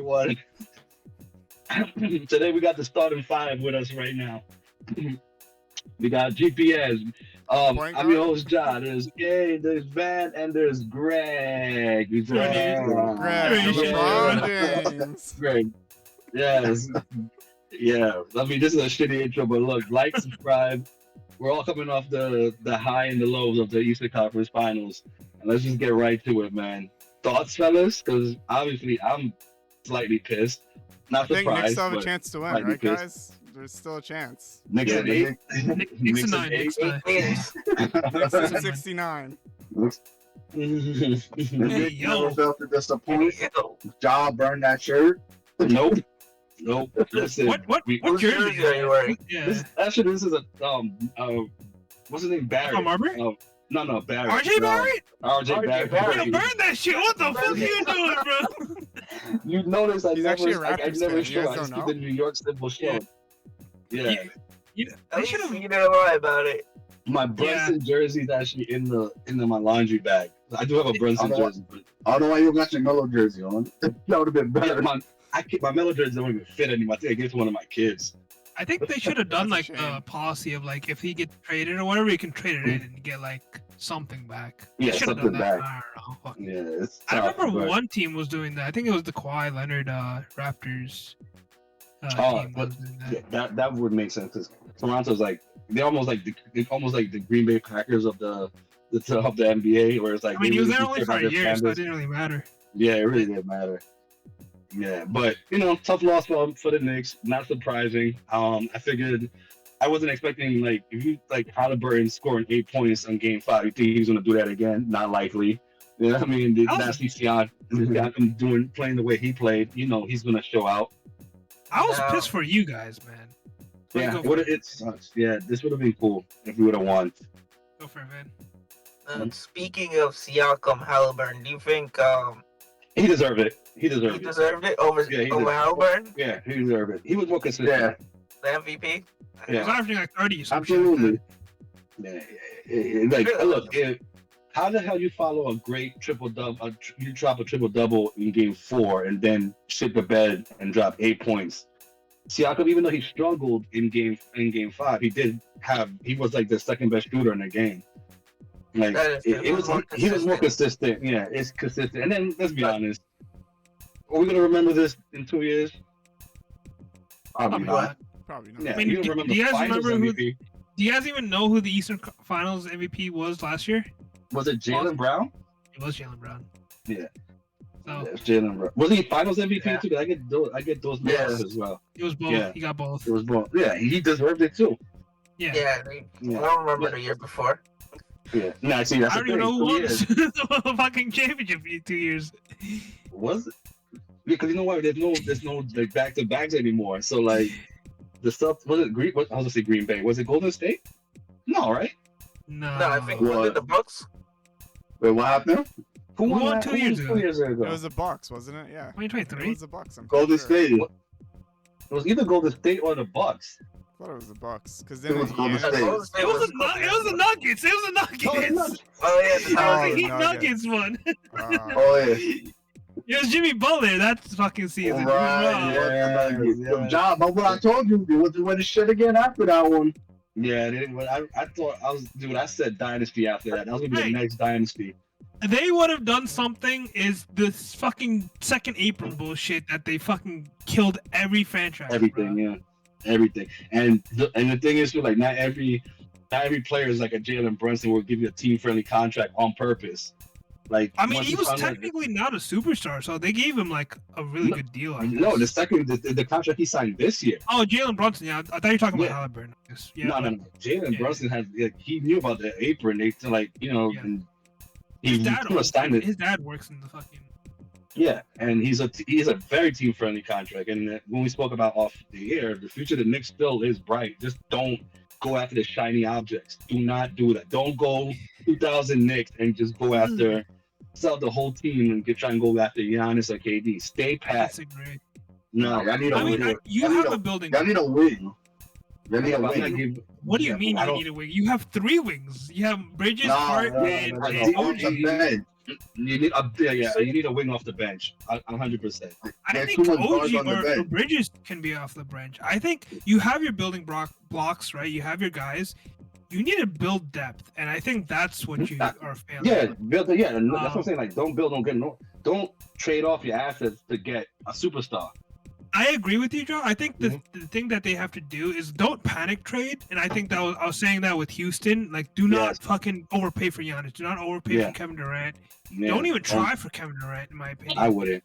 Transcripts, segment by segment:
everyone. Today we got the starting five with us right now. We got GPS. I'm your host, John. There's Gay, there's Van, and there's Greg. Greg, LeBron James. Greg. Yes. Yeah. I mean, this is a shitty intro, but look, like, subscribe. We're all coming off the high and the lows of the Eastern Conference Finals. And let's just get right to it, man. Thoughts, fellas? Because obviously I'm slightly pissed. Not surprised. I think Knicks still have a chance to win, right, pissed. Guys? There's still a chance. Knicks at 8. Knicks at 9. Knicks at 69. Hey, yo. Felt to disappoint. Ja burned that shirt. Nope. Listen, What jersey are you wearing? Yeah. this is a what's his name? Barry. From Arbor? No, Barry. RJ Barry? RJ Barry. You burn that shit. What the fuck are you doing, bro? You notice He's actually a I Raptors never fan. show. You I guys just don't keep the know? New York symbol show. Yeah. They should have. You know lie about it. My Brunson jersey is actually in my laundry bag. I do have a Brunson jersey, but I don't know why you got your Melo jersey on. That would have been better. my Melo jersey don't even fit anymore. I think I gave it to one of my kids. I think they should have done That's like a shame. a policy of like if he gets traded or whatever, you can trade it in and get like something back. They Yeah, should have something done that. back. I don't know. Fuck. Yeah, it's I tough, remember but- one team was doing that. I think it was the Kawhi Leonard Raptors team but was doing yeah, that. that would make sense because Toronto's like they're almost like the Green Bay Packers of the NBA, where it's like I mean, they he was really there do only care for about a their year, fan so it base. didn't really matter. Yeah, it really didn't matter. Yeah, but tough loss for the Knicks. Not surprising. I figured I wasn't expecting if you Halliburton scoring 8 points on Game 5. You think he's gonna do that again? Not likely. You know what I mean? That's Siakam playing the way he played. He's gonna show out. I was No. pissed for you guys, man. Yeah, Go for it. it sucks. Yeah, this would have been cool if we would have won. Go for it, man. Speaking of Siakam, Halliburton, do you think He deserved it. He he deserved it. deserved it over Yeah, he over deserved it. Halliburton, Yeah, he deserved it. He was more consistent. Yeah. the MVP? He was Yeah, averaging like 30. Some shit like absolutely. that. Yeah, look, how the hell you follow a great triple-double? You drop a triple-double in Game 4 and then shit the bed and drop 8 points. Siakam, even though he struggled in Game 5, he was like the second best shooter in the game. Like That is true. he was more consistent. Yeah, it's consistent. And then let's be honest, are we gonna remember this in 2 years? Probably Probably not. not. Probably not. Yeah, I mean, you don't do remember you guys Finals remember who- MVP. Do you guys even know who the Eastern Finals MVP was last year? Was it Jaylen Brown? It was Jaylen Brown. Yeah. So Yeah, it's Jaylen Brown. Was he Finals MVP Yeah. too? 'Cause I get those Yes. medals as well. it was both. Yeah. He got both. It was both. Yeah, he deserved it too. Yeah. Yeah, Yeah. I don't remember the year before. Yeah. Nah, see, that's I the don't even know who thing. won 2 years. the fucking championship in 2 years. Was it? Because you know what? There's no like back to backs anymore. So like the stuff was it Green? I was gonna say Green Bay. Was it Golden State? No, right? No. No, I think was it the Bucks? Wait, what happened? Who won that? 2 Who years won ago? 2 years ago? It was the Bucks, wasn't it? Yeah. It 2023. was the Bucks. I'm Golden pretty sure. State. It was either Golden State or the Bucks. I thought it was the Bucks. Because It then was Golden Indiana- State. It was the Nuggets. It was the Nuggets. Oh yeah, That was the Heat Nuggets. Nuggets one. Oh yeah. It was Jimmy Butler that fucking season. Right, Yeah. John, but what I told you, you went to win the shit again after that one. Yeah, I thought I said dynasty after that. That was gonna be Hey. the next dynasty. They would have done something is this fucking second April bullshit that they fucking killed every franchise. Everything, bro. yeah, everything. And the thing is, like, not every player is like a Jalen Brunson will give you a team friendly contract on purpose. Like, I mean, once he you was find, like, technically not a superstar, so they gave him like a really good deal. I no, guess. the contract he signed this year. Oh, Jalen Brunson. Yeah, I thought you were talking Yeah. about Halliburton. I guess. Yeah, No. Jalen Yeah. Brunson had he knew about the apron. They Yeah. and His he dad, pretty much signed it. his dad works in the fucking. Yeah, and he's a very team friendly contract. And when we spoke about off the air, the future of the Knicks still is bright. Just don't go after the shiny objects. Do not do that. Don't go 2000 Knicks and just go after sell the whole team and try and go after Giannis or KD. Stay pat. Disagree. No, I need a I mean, win. you have a building. Y'all need a win. Y'all need a I'm not win. giving- What do you yeah, mean I you don't- need a wing? You have 3 wings. You have Bridges, No, Hart, no, and no, and no. OG. You need you need a wing off the bench, 100%. I There's think too much guards OG on the or bench. Bridges can be off the bench. I think you have your building blocks, right? You have your guys. You need to build depth, and I think that's what you are failing. Yeah, with. build it. Yeah, and that's what I'm saying. Like, don't trade off your assets to get a superstar. I agree with you, Joe. I think the thing that they have to do is don't panic trade, and I think that I was saying that with Houston. Like, do not fucking overpay for Giannis. Do not overpay for Kevin Durant. Yeah, Don't even try for Kevin Durant, in my opinion. I wouldn't.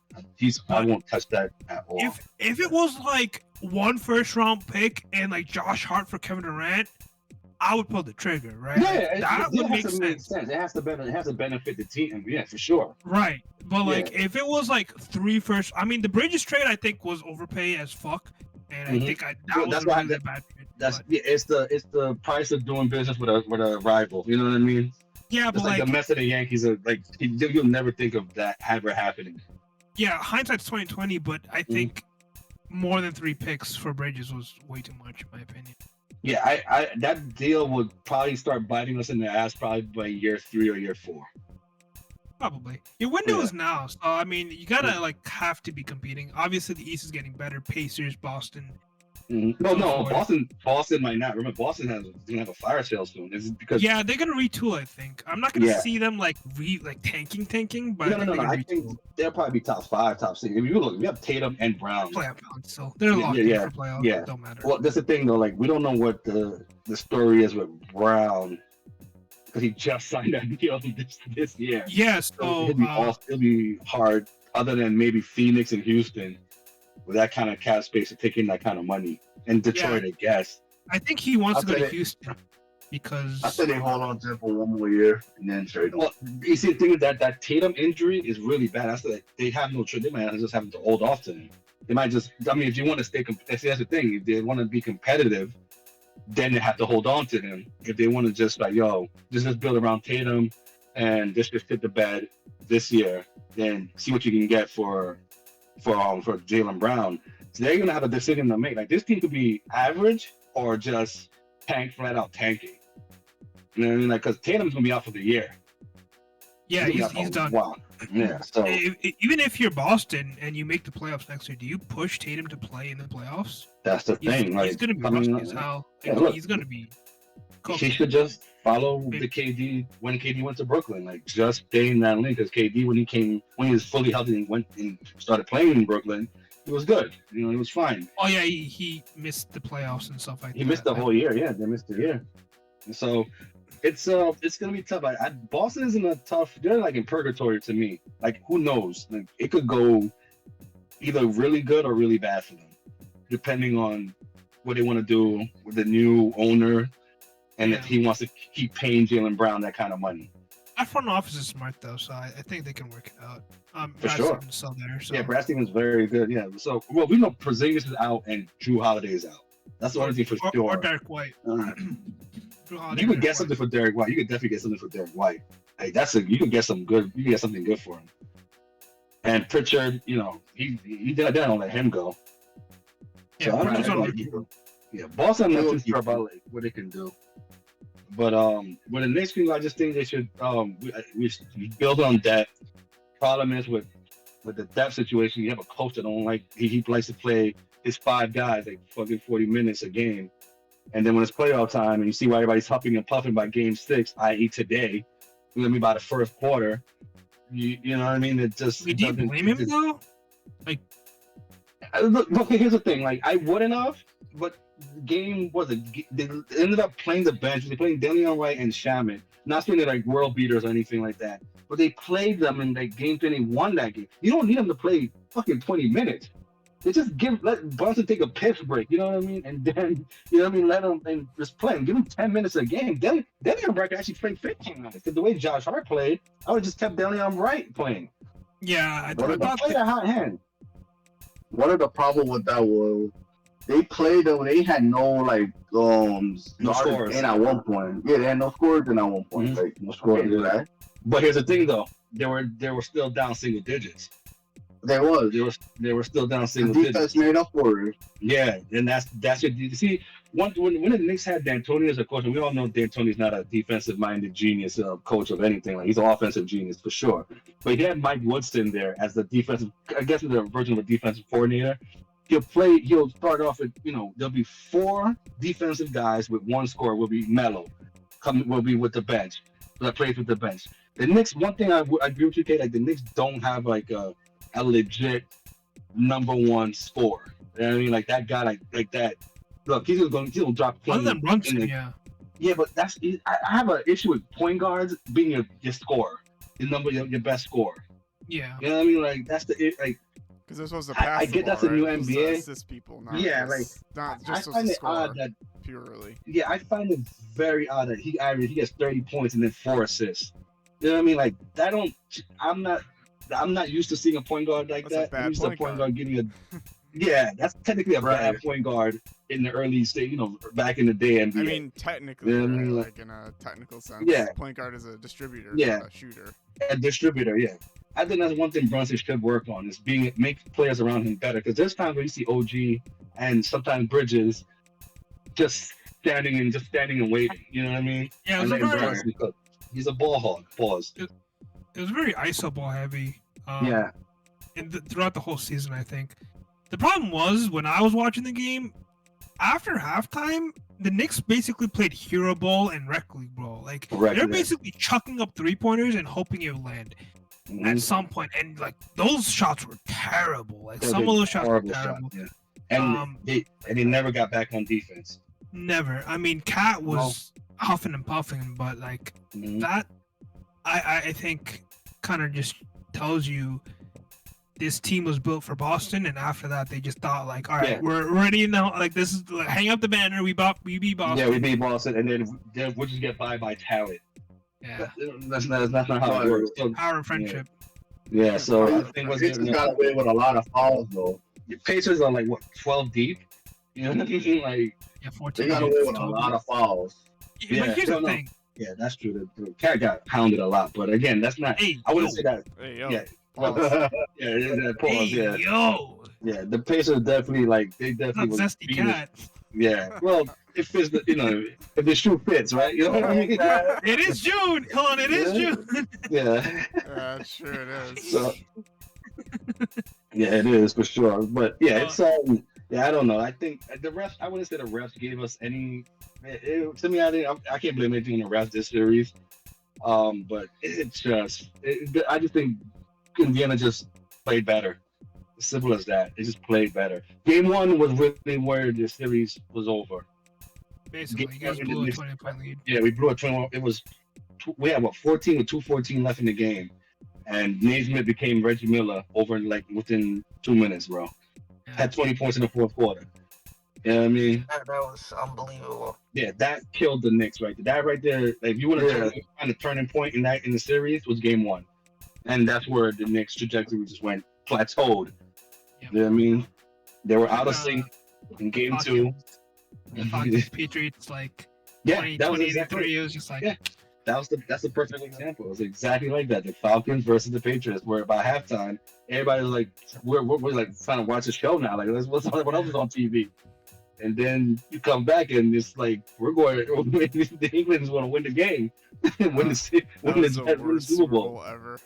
I won't touch that at all. If it was like 1 first-round pick and like Josh Hart for Kevin Durant, I would pull the trigger, right? Yeah, that would make sense. It has to benefit the team. Yeah, for sure. Right, but like if it was like 3 first, I mean the Bridges trade I think was overpay as fuck, and I think that was a really bad trade. It's the price of doing business with a rival. You know what I mean? Yeah, but it's like the mess of the Yankees are like you'll never think of that ever happening. Yeah, hindsight's 2020, but I think more than 3 picks for Bridges was way too much, in my opinion. Yeah, I that deal would probably start biting us in the ass probably by year 3 or year 4. Probably. Your window is now, so I mean you gotta like have to be competing. Obviously the East is getting better. Pacers, Boston. No, Boston might not. Remember, Boston gonna have a fire sale soon. Is because they're gonna retool. I think I'm not gonna see them like tanking, but no. I think they'll probably be top 5, top 6. If you look, we have Tatum and Brown. Playoff bound, so they're locked in for playoffs. Yeah, don't matter. Well, that's the thing though. Like we don't know what the story is with Brown because he just signed that deal this year. Yeah, so it'll be hard. Other than maybe Phoenix and Houston. With that kind of cap space to take in that kind of money, and Detroit, I guess. I think he wants to go to Houston because I said they hold on to him for 1 more year and then trade him. Well, you see, the thing is that Tatum injury is really bad. That's like they have no choice. They might just have to hold off to him. They might just. I mean, if you want to stay, that's the thing. If they want to be competitive, then they have to hold on to him. If they want to just just build around Tatum and just fit the bed this year, then see what you can get for Jaylen Brown. So they're gonna have a decision to make. Like this team could be average or just flat out tanking. You know what I mean? Like because Tatum's gonna be out for the year. Yeah, he's done. Wow. Yeah. So even if you're Boston and you make the playoffs next year, do you push Tatum to play in the playoffs? That's the thing. He's gonna be rusty as hell. He's gonna be. He should just follow the KD when KD went to Brooklyn. Like just stay in that lane because KD when he was fully healthy and went and started playing in Brooklyn, it was good. You know, it was fine. Oh yeah, he missed the playoffs and stuff like that. He missed the whole year. Yeah, they missed the year. And so it's gonna be tough. Boston is in a tough. They're like in purgatory to me. Like who knows? Like it could go either really good or really bad for them, depending on what they want to do with the new owner. And if he wants to keep paying Jaylen Brown that kind of money. That front office is smart, though, so I think they can work it out. For sure. Still there, so. Yeah, Brad Stevens is very good. Yeah, so, we know Porzingis is out and Drew Holiday is out. That's the only thing for sure. Or Derek White. You could get something for Derek White. You could definitely get something for Derek White. Like, you can get something good. You can get something good for him. And Pritchard, he don't let him go. Yeah, Boston, I'm not too sure about what they can do. But with the Knicks, I just think they should we build on depth. Problem is with the depth situation, you have a coach that don't like he likes to play his 5 guys like fucking 40 minutes a game, and then when it's playoff time and you see why everybody's huffing and puffing by Game 6, i.e. today, by the first quarter, you know what I mean? It just do you blame him though? Like, look, here's the thing. Like I wouldn't have, but. Game they ended up playing the bench. They played Delion Wright and Shaman. Not saying they're like world beaters or anything like that, but they played them in that game. Then they won that game. You don't need them to play fucking 20 minutes. They just let Brunson take a piss break. You know what I mean? And then let them and just play. Give them 10 minutes a game. Delion Wright actually played 15 minutes. Because the way Josh Hart played, I would just kept Delion Wright playing. Yeah, I thought play a hot hand. One of the problem with that was. They played though. They had no scores in at one point. Yeah, they had no scores in at one point. Like no scores. But here's the thing though, they were still down single digits. They was. They were still down The single defense digits. made up for it. Yeah, and that's it. You see, when the Knicks had D'Antoni as a coach, and we all know D'Antoni's not a defensive-minded genius coach of anything. Like he's an offensive genius for sure. But he had Mike Woodson there as the defensive, I guess, the version of a defensive coordinator. He'll start off with, there'll be 4 defensive guys with 1 scorer. Will be Melo, will be with the bench. That plays with the bench. The Knicks, one thing I agree with you, Kate, like the Knicks don't have like a legit number 1 scorer. You know what I mean? Like that guy, like that. Look, he's gonna drop Other 20. than Brunson, yeah. Yeah, but I have an issue with point guards being your scorer, your best scorer. Yeah. You know what I mean? Like that's like. Because they're supposed to pass I the get ball, that's a new right? Supposed to NBA. assist people, not Yeah, not just I supposed find to it score odd that purely. I find it very odd that he gets 30 points and then 4 assists. You know what I mean? Like that I'm not used to seeing a point guard like That's a that. bad I'm used to a point point guard. guard getting a yeah, that's technically a bad Right. point guard in the early stage, back in the day NBA. I mean, technically, Yeah, I right? mean, Like in a technical sense, Yeah. point guard is a distributor, Yeah. not a shooter. A distributor, yeah. I think that's one thing Brunson should work on is make players around him better. Because there's times where you see OG and sometimes Bridges just standing and waiting. You know what I mean? Yeah, it And was a letting very, Brunson cook. He's a ball hog. Pause. it was very ISO ball heavy. Yeah. Throughout the whole season, I think. The problem was when I was watching the game, after halftime, the Knicks basically played hero ball and rec league ball. Like Correct, they're yeah. basically chucking up 3-pointers and hoping it will land Mhm. at some point. And like those shots were terrible. Like Those some were of those shots were horrible terrible. shots, yeah. And they never got back on defense. Never. I mean, Cat was huffing and puffing, but like Mhm. that, I think kind of just tells you this team was built for Boston, and after that they just thought like, all right, Yeah. we're ready now. Like this is like, hang up the banner. We beat Boston. Yeah, we beat Boston, and then we'll just get by talent. Yeah. That's not how it works. So, Power of friendship. yeah, so I think Pacers got away with a lot of fouls though. Pacers are like what 12 deep. You know what I mean? Like Yeah, 14. They got away with a lot of fouls. Yeah, But here's no, the no. thing. yeah, that's true. The cat got pounded a lot, but again, that's not. Hey, I wouldn't yo. say that. Hey, yo. Yeah. Pause. Yeah, it is that pause. Hey, Yeah, yo. yeah. The Pacers definitely they Not definitely was zesty beating us. cat. Yeah. Well, it fits the if the shoe fits, right? You know what I mean? It is June. Hold on, it is Yeah. June. Yeah. Sure it is. So, yeah, it is for sure. But yeah, it's yeah, I don't know. I think the refs. I wouldn't say the refs gave us any. To me, I can't blame anything on the refs this series. But it's just. I just think Indiana just played better. As simple as that. They just played better. Game 1 was really where the series was over. Basically, you guys blew a 20-point lead. Yeah, we blew a 21. It was. We had 14 with 2:14 left in the game, and Naismith became Reggie Miller within 2 minutes, bro. Yeah. Had 20 points in the fourth quarter. You know what I mean? That was unbelievable. Yeah, that killed the Knicks right there. That right there, like, if you want to find a turning point in the series, was Game 1, and that's where the Knicks trajectory just went plateaued. Yeah. You know what I mean? They were out of sync in Game 2. The Falcons Patriots like Yeah, 20, that was 20 exactly. 3. It was just like Yeah. That's the perfect example. It was exactly like that. The Falcons versus the Patriots, where by halftime, everybody was like, we're like trying to watch a show now. Like, what else is on TV? And then you come back and it's like the England's going to win the game, win the Super Bowl. Ever.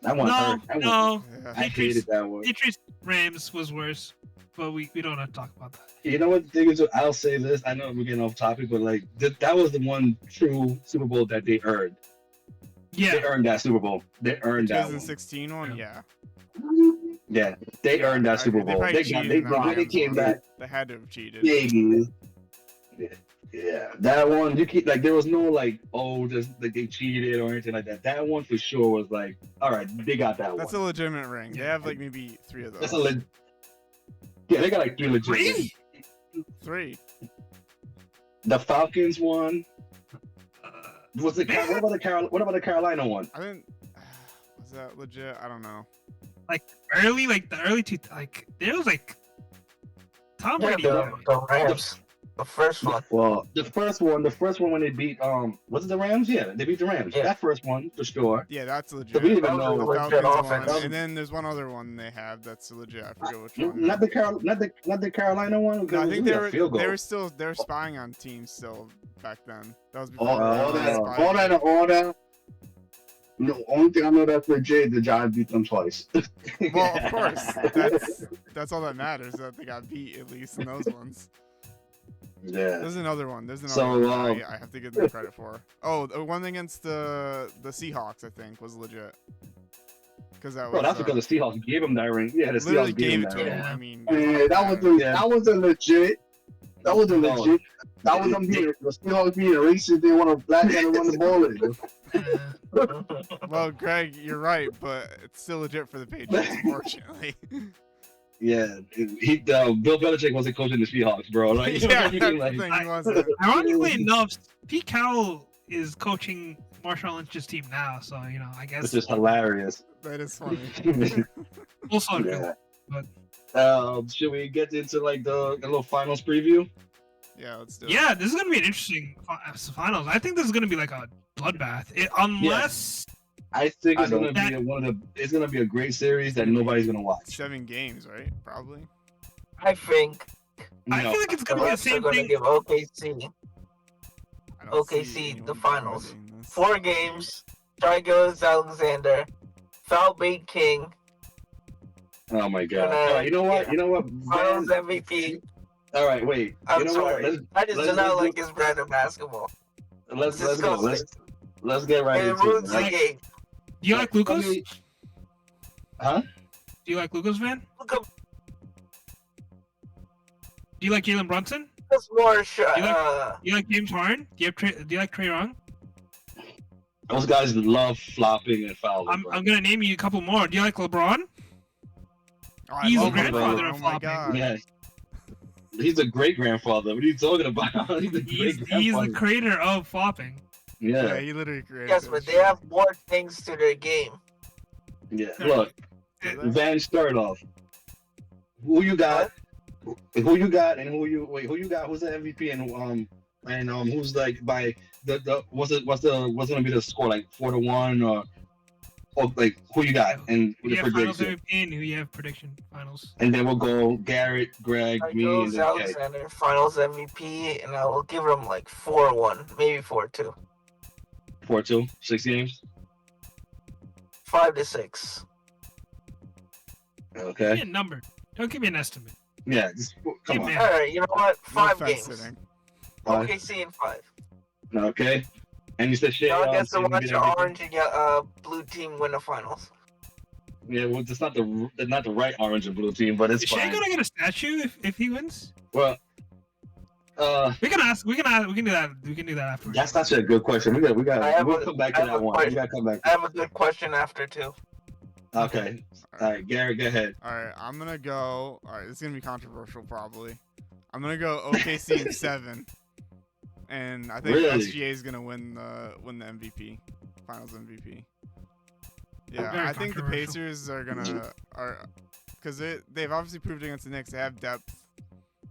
That one hurt. That one- no. Yeah. I hated that one. Patriots Rams was worse, but we don't have to talk about that. You know what the thing is? I'll say this. I know we're getting off topic, but like that was the one true Super Bowl that they earned. Yeah. They earned that Super Bowl. They earned that one. 2016 one, yeah. Yeah, they earned that Super Bowl. probably They cheated in that they Rams came one. back. They had to have cheated. Yeah, that one you keep like there was no like just like they cheated or anything like that. That one for sure was like, all right, they got that That's one. a legitimate ring. They have like maybe 3 of those. That's a yeah, they got like 3 legit. Really? 3. The Falcons one. What about the Carolina one? I didn't. Was that legit? I don't know. Early, like the early two, like there was like Tom Brady. The Rams. The first one. Well, The first one when they beat was it the Rams? Yeah, they beat the Rams. Yeah. That first one for sure. Yeah, that's So legit. we didn't even That was know. a The legit Falcons offense. one, and then there's one other one they have that's legit. I forget which one. Not the Carolina one. No, I because think we got field goals. they were spying on teams still back then. That was all, before. all they that, spied. all that. The only thing I know that's legit, the Giants beat them twice. Well, of course, that's all that matters. That they got beat at least in those ones. Yeah. There's another one. There's another So, one I have to give them credit for. Oh, the one against the Seahawks, I think, was legit. Because that was. Bro, that's because the Seahawks gave him that ring. Yeah, the literally Seahawks gave him it to that him. ring. I mean, Yeah, that wasn't legit. That wasn't No. legit. That was them being the Seahawks being racist. They want a black guy to run the ball in. well, Greg, you're right, but it's still legit for the Patriots, unfortunately. Yeah, Bill Belichick wasn't coaching the Seahawks, bro. Like, you know yeah, what I that's mean? the Like, thing. He wasn't. Ironically enough, Pete Carroll is coaching Marshawn Lynch's team now, so I guess it's just hilarious. That is funny. also Yeah. but Should we get into like the little finals preview? Yeah, let's do it. yeah, this is gonna be an interesting finals. I think this is gonna be like a bloodbath, unless I think it's I gonna don't- be it's gonna be a great series that nobody's gonna watch. 7 games, right? Probably. I think I No. feel like it's the gonna be the refs are same going to thing. give OKC I don't OKC, see the anyone finals. dominating this. 4 games. Trigos Alexander, Foul Bait King, Oh my god! Gonna- All right, you know what? yeah. You know what? Finals Van- MVP. All right, wait. I'm you know sorry. what? I just do let's not do- like his brand of basketball. Let's go. Disgusting. Let's get right And it into it. ruins the Right? game. Do you like Lucas? Do Huh? you like Lucas, Van? Look at Do you like Jalen Brunson? this more You Do you like James Harden? Do you like Trae Young? Those guys love flopping and fouling. bro. I'm gonna name you a couple more. Do you like LeBron? Oh, I He's love the LeBron. grandfather Oh of my flopping. god. Yeah. He's a great grandfather. What are you talking about? He's a great He's the grandfather. creator of flopping. Yeah, Yeah. he literally created yes, that but they shit. have more things to their game. Yeah. Look, Yeah. Van, start off. Who you got? Who you got? And who you got? Who's the MVP? And who's like by the what's gonna be the score, like 4-1 or like who you got and Who the you have finals prediction? MVP and who you have prediction finals. And then we'll go Garrett, Greg, me, and Trigos then Kay. Alexander, Finals MVP, and I will give him like 4-1, maybe 4-2, 4-2, 6 games. 5-6. Give me Okay. a number. Don't give me an estimate. Yeah. Just, come Hey, on. man. All right, you know what? No 5 offense, games. sitting. OKC in 5. Okay. And you said Shea. Y'all gets to Shea watch beat your everything? orange and your blue team win the finals. Yeah, well, it's not the right orange and blue team, but it's Is Shea fine. gonna get a statue if he wins? Well, We can ask. We can do that. We can do that afterwards. that's actually a good question. We'll come back to that one. We gotta come back. I have a good question after too. Okay. All right, Garrett, go ahead. Alright, I'm gonna go. Alright, this is gonna be controversial probably. I'm gonna go OKC in 7. And I think Really? SGA is gonna win the MVP. Finals MVP. Yeah, Very I think the controversial. Pacers are because they've obviously proved against the Knicks they have depth.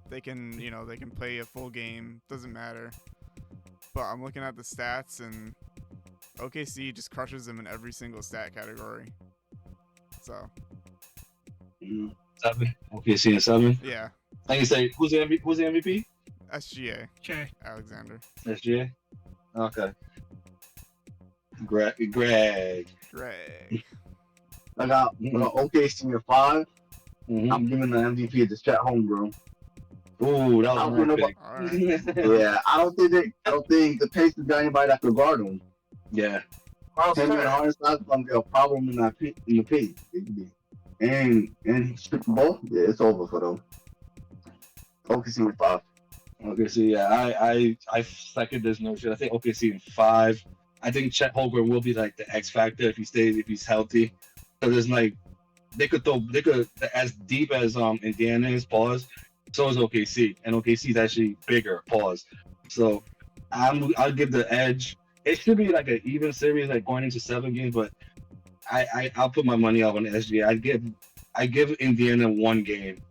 They can play a full game, doesn't matter. But I'm looking at the stats and OKC just crushes them in every single stat category. So 7. Okay, seeing 7. yeah, Like you say, who's the MVP? SGA Shea. Alexander. SGA. Okay. Greg. Greg. I got OKC in 5. Mhm. I'm giving the MVP to Chet Holmgren. Ooh, that I'm was gonna my pick. All right. Yeah, I don't think the Pacers got anybody that could guard him. Yeah. Miles Him and Turner. Harden's not gonna be a problem in the paint. And Super Bowl, yeah, it's over for them. OKC in 5. OKC, yeah, I second this notion. I think OKC in 5. I think Chet Holmgren will be like the X factor if he's healthy. Because it's like they could as deep as Indiana is, pause. So is OKC, and OKC is actually bigger, pause. So I'll give the edge. It should be like an even series, like going into 7 games, but I'll put my money up on SGA. I give Indiana 1 game.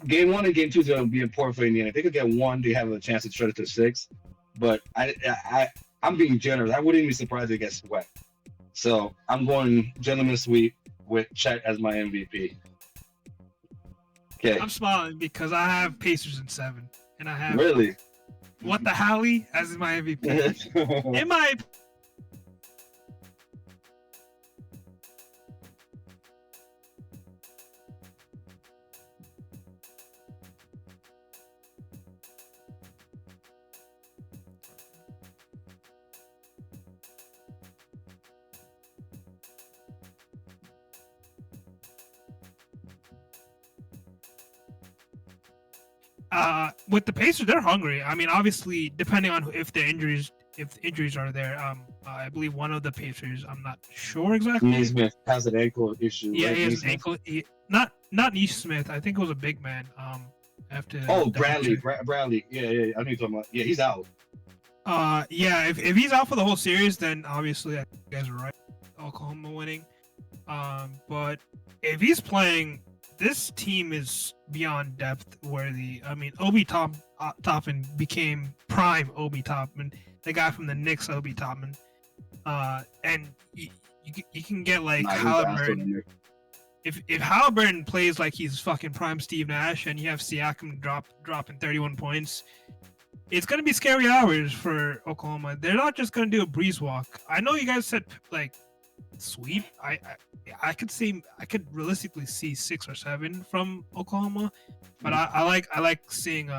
Game 1 and Game 2 is going to be important for Indiana. If they could get 1, they have a chance to shred it to 6. But I'm being generous. I wouldn't be surprised if they get swept. So I'm going gentleman sweep with Chet as my MVP. Okay. I'm smiling because I have Pacers in 7, and I have Really? What the Halley as my MVP. In my with the Pacers, they're hungry. I mean, obviously, depending on if the injuries are there. I believe one of the Pacers, I'm not sure exactly. Neesmith has an ankle issue. Yeah, right? he has an Neesmith? ankle. Not Neesmith. I think it was a big man. After Bradley. Bradley. Yeah. I know you're talking about. Yeah, he's out. Yeah. If he's out for the whole series, then obviously I think you guys are right. Oklahoma winning. But if he's playing, this team is beyond depth worthy. I mean, Obi Toppin became prime Obi Toppin, the guy from the Knicks, Obi Toppin. And you can get like Halliburton. If Halliburton plays like he's fucking prime Steve Nash, and you have Siakam dropping 31 points, it's gonna be scary hours for Oklahoma. They're not just gonna do a breeze walk. I know you guys said like sweep. I could realistically see 6 or 7 from Oklahoma, but I like seeing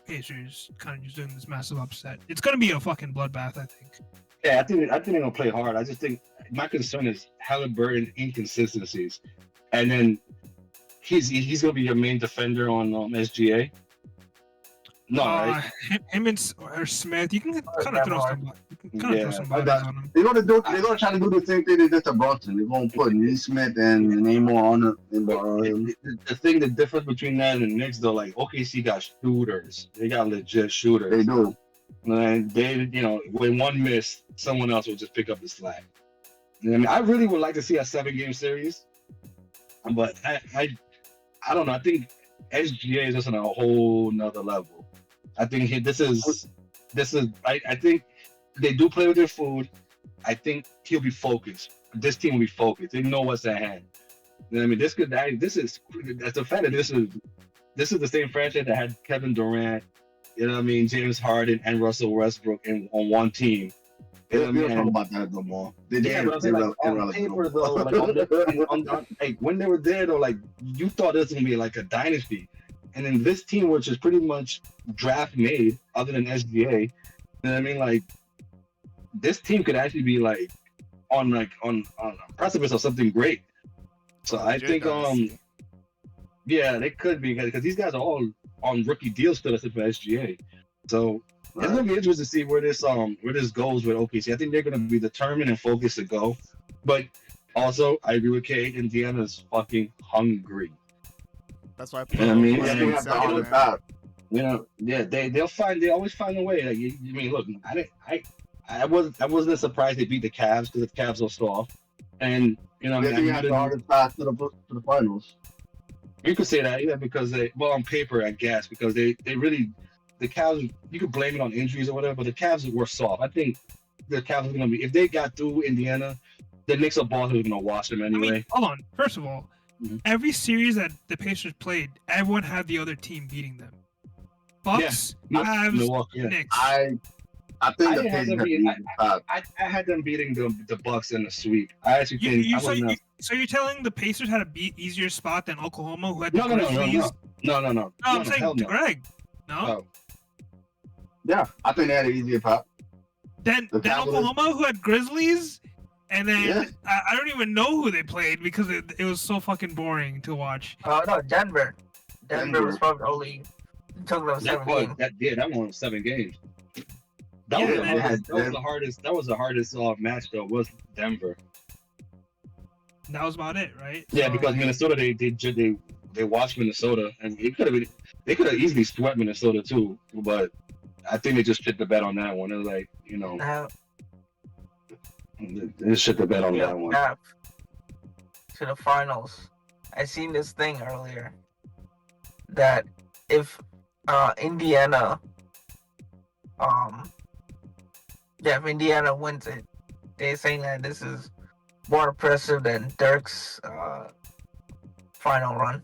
Pacers kind of just doing this massive upset. It's gonna be a fucking bloodbath, I think. Yeah, I think they're gonna play hard. I just think my concern is Halliburton inconsistencies, and then he's gonna be your main defender on SGA. No, right? Him or Smith, you can kind of throw some bodies on him. They're gonna try to do the same thing they did to Brunson. They're gonna put Neesmith and Namor on it. The thing, the difference between that and the Knicks, though, like OKC got shooters. They got legit shooters. They do. And they, when one miss, someone else will just pick up the slack. I mean, I really would like to see a 7-game series, but I don't know. I think SGA is just on a whole nother level. I think this is. I think they do play with their food. I think he'll be focused. This team will be focused. They know what's at hand. I mean, this is that's the fact that this is the same franchise that had Kevin Durant, James Harden and Russell Westbrook on one team. We don't talk about that no more. On paper, though, when they were there, though, like you thought this was gonna be like a dynasty, and then this team, which is pretty much draft made, other than SGA, this team could actually be on a precipice of something great. So I think, they could be, because these guys are all on rookie deals still, except for SGA. So it's gonna be interesting to see where this goes with OKC. I think they're gonna be determined and focused to go. But also, I agree with Kate. Indiana's fucking hungry. That's why I put they always find a way. Look, I wasn't surprised they beat the Cavs because the Cavs are soft, and they had the hardest path to the finals. You could say that, yeah, because on paper, I guess, because they really. The Cavs, you could blame it on injuries or whatever, but the Cavs were soft. I think the Cavs are going to be, if they got through Indiana, the Knicks or Boston was going to watch them anyway. I mean, hold on. First of all, every series that the Pacers played, everyone had the other team beating them. Bucks, Cavs, Knicks. I think the Pacers I had them beating the Bucks in the sweep. I actually think. So you're telling the Pacers had a easier spot than Oklahoma, who had the Grizzlies? No. No, I'm saying Greg. No. Oh. Yeah, I think they had an easier pop. Then Oklahoma, who had Grizzlies, and then I don't even know who they played because it was so fucking boring to watch. Oh no, Denver. Denver was probably only took them 7 games. That one was 7 games. That was the hardest match though. Was Denver. That was about it, right? Yeah, because Minnesota they watched Minnesota, and they could have easily swept Minnesota too, but I think they just shit the bet on that one. It was like, they shit the bet on that one. To the finals. I seen this thing earlier. that if Indiana, if Indiana wins it, they're saying that this is more impressive than Dirk's final run.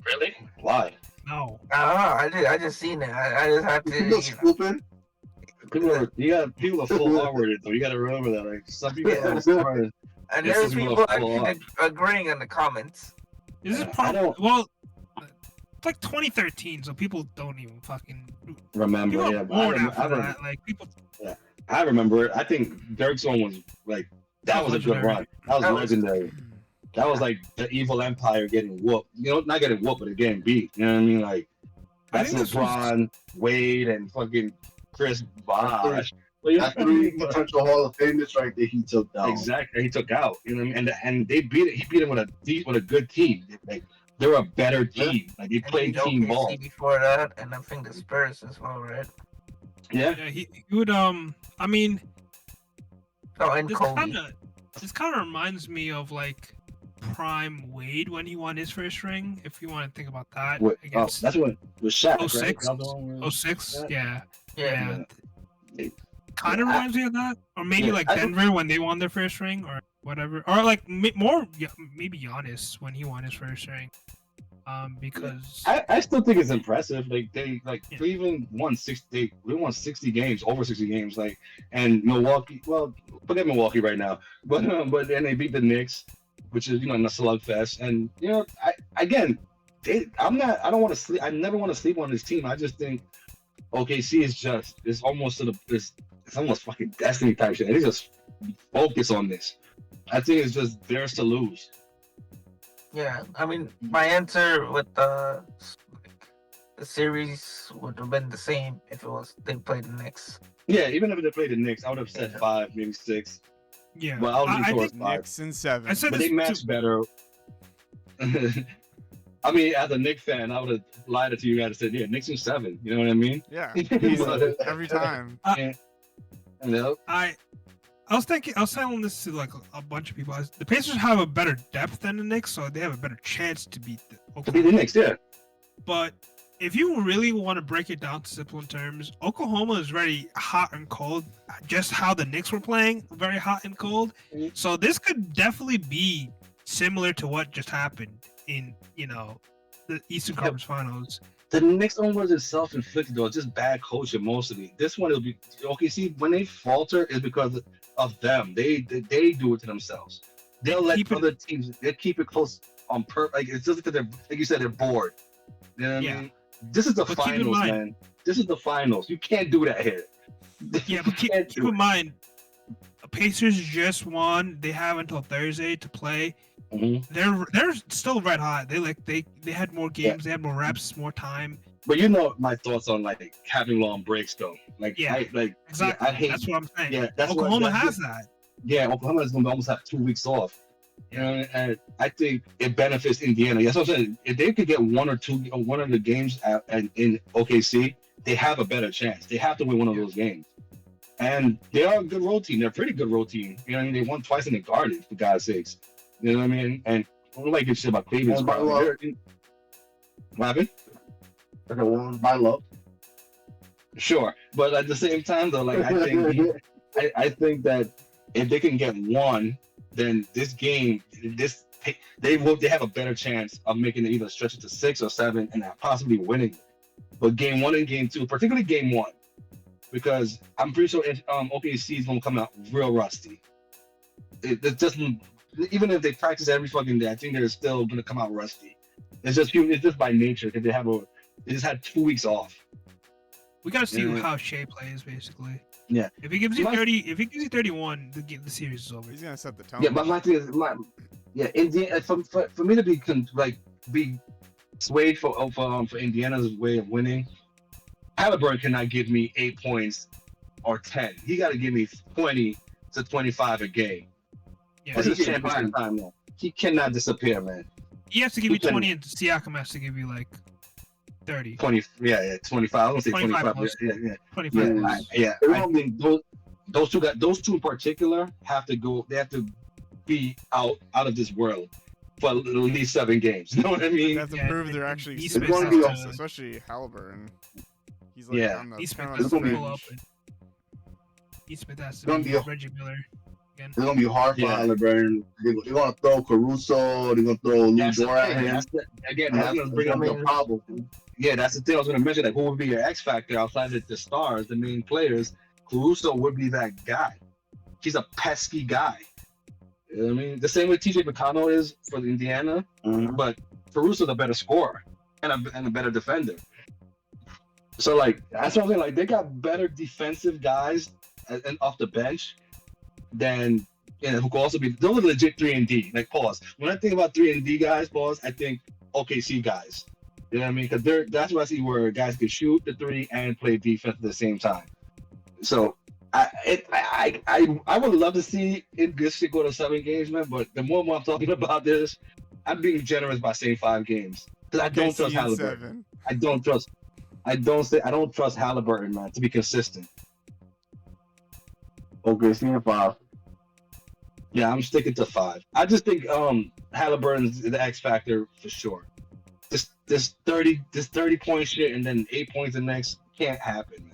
Really? Why? No. I don't know. I just seen it. I just have to. You stupid. People are full hard-worded though. You gotta remember that. Like some people are smart. And This there's is people real actually follow-up. agreeing in the comments. This is I probably don't- well, it's like 2013, so people don't even fucking Remember? people Yeah, are bored after I that. Like people, I remember it. I think Dirk's one was like that was a good Legendary. run. That was That was- legendary. That was like the evil empire getting whooped. You know, not getting whooped, but getting beat. You know what I mean? Like I that's think this was- LeBron, Wade, and fucking Chris Bosh. Well, you know That's what I three mean? But- potential Hall of Famers right there. He took down. Exactly, he took out. You know what I mean? And they beat it. He beat him with a good team. Like they're a better team. Like they And played beat team OKC ball. before that, and I think the Spurs as well, right? Yeah. yeah, he would. I mean, Oh, and this Kobe. kind of reminds me of like prime Wade when he won his first ring. If you want to think about that, What, oh, against that's what was Shaq, right? 06? That was the one where- 06, Yeah. yeah. Yeah. Kind of Yeah, reminds me of that, or maybe Yeah, like I don't- Denver when they won their first ring, or whatever, or like more maybe Giannis when he won his first ring, because I still think it's impressive. Like they Yeah. Cleveland won 60. They won 60 games, over 60 games. Like and Milwaukee. Well, forget Milwaukee right now. But then they beat the Knicks, which is in a slugfest. And I don't want to sleep. I never want to sleep on this team. I just think OKC it's almost it's almost fucking destiny type shit. They just focus on this. I think it's just theirs to lose. Yeah, I mean, my answer with the series would have been the same if they played the Knicks. Yeah, even if they played the Knicks, I would have said Yeah. 5, maybe 6. yeah, But I was leaning I towards think 5. Knicks in 7. I said But this they match too- better. I mean, as a Knicks fan, I would have lied to you guys and said, yeah, Knicks in 7. You know what I mean? Yeah, But- every time. You know? I was telling this to like a bunch of people. The Pacers have a better depth than the Knicks, so they have a better chance to beat the To be Oklahoma. the Knicks, yeah. But if you really want to break it down to simple terms, Oklahoma is very hot and cold. Just how the Knicks were playing, very hot and cold. Mhm. So this could definitely be similar to what just happened in the Eastern Conference Finals. The Knicks one wasn't self-inflicted, though. It's just bad coaching mostly. This one will be okay. See, when they falter, it's because of them. They do it to themselves. They'll let Keep it- other teams. They keep it close on purpose. Like it's just because they're, like you said, they're bored. You know what Yeah. I mean? This is the But keep in finals, mind- man. This is the finals. You can't do that here. Yeah, but keep Can't keep do in it. mind, the Pacers just won. They have until Thursday to play. Mhm. They're still red hot. They had more games. They had more reps, more time. But you know my thoughts on like having long breaks, though. Like Yeah. Exactly. I hate. That's what I'm saying. Yeah, that's what- Oklahoma that- has that. Yeah, Oklahoma is going to almost have 2 weeks off. You know, and I think it benefits Indiana. That's what I'm saying. If they could get one of the games in OKC, they have a better chance. They have to win one of those games. And they are a good road team. They're a pretty good road team. You know what I mean? They won twice in the Garden, for God's sakes. You know what I mean? And I don't like good shit about Cleveland. Won by love. What happened? Okay, won by love. Sure, but at the same time, though, like I think that if they can get one, then this game, they have a better chance of making it either stretch it to 6 or 7 and possibly winning. But game 1 and game 2, particularly game 1, because I'm pretty sure OKC is gonna come out real rusty. It doesn't, even if they practice every fucking day, I think they're still gonna come out rusty. It's just by nature because they just had 2 weeks off. We gotta see Yeah. how Shea plays, basically. Yeah. If he gives you My- 30, if he gives you 31, the series is over. He's gonna set the tone. Yeah, but my thing is, Indiana for me to be swayed for Indiana's way of winning, Halliburton cannot give me 8 points or 10. He got to give me 20 to 25 a game. Yeah, This he, is championship time now. He cannot disappear, man. he has to give you he can- 20, and Siakam has to give you like 30, 20, yeah, 25. I was gonna say 25 25. plus. Yeah. 25. I think those two in particular have to go. They have to be out of this world. for at least 7 games. You know what I mean? They have to Yeah, prove they're actually Neesmith serious, has to- especially Halliburton. He's like Yeah. on the Neesmith kind of has to fringe. pull up. Neesmith has to Gonna be be a- Reggie Miller again. It's gonna be hard for Yeah. Halliburton. They're gonna throw Caruso. They're gonna throw Lou That's the Dort at thing. him. That's the, again, And that's that's gonna bring up gonna the be a problem. problem. Yeah, that's the thing I was gonna mention. Like, who would be your X factor outside of the stars, the main players? Caruso would be that guy. He's a pesky guy. You know what I mean? The same way TJ McConnell is for Indiana, Mhm. but Caruso's a better scorer and a better defender. So like that's what I'm saying. Like they got better defensive guys and off the bench than who can also be those are legit 3-and-D. Like pause. When I think about 3-and-D guys, pause, I think OKC guys. You know what I mean? Because that's what I see where guys can shoot the 3 and play defense at the same time. So I would love to see it this shit go to 7 games, man. But the more I'm talking about this, I'm being generous by saying 5 games because I don't OKC trust in Halliburton. 7. I don't trust Halliburton, man, to be consistent. Okay, see 5. Yeah, I'm sticking to 5. I just think Halliburton's the X factor for sure. This 30 point shit and then 8 points the next can't happen,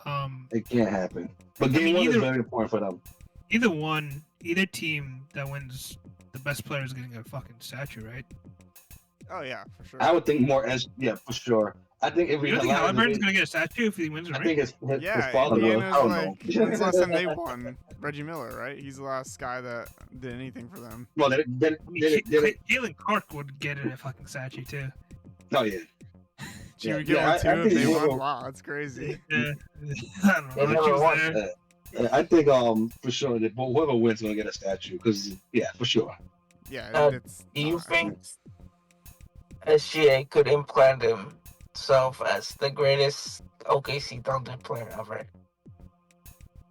man. It can't happen. But game one is very important for them. Either team that wins, the best player is getting a fucking statue, right? Oh yeah, for sure. I would think more as for sure. I think if we You don't think Halliburton's gonna get a statue if he wins the I ring? think his Yeah, father will. I Indiana's don't like know. when's the last time they won? Reggie Miller, right? He's the last guy that did anything for them. Well, then, I mean, Jalen Clark would get a fucking statue too. oh yeah. She would yeah, get one I too if think they he won. will. Wow, that's crazy. Yeah. I don't They know. never She was won. there. I think for sure that whoever wins gonna get a statue because for sure. Yeah, Uh, it's. Do you think SGA could implant himself as the greatest OKC Thunder player ever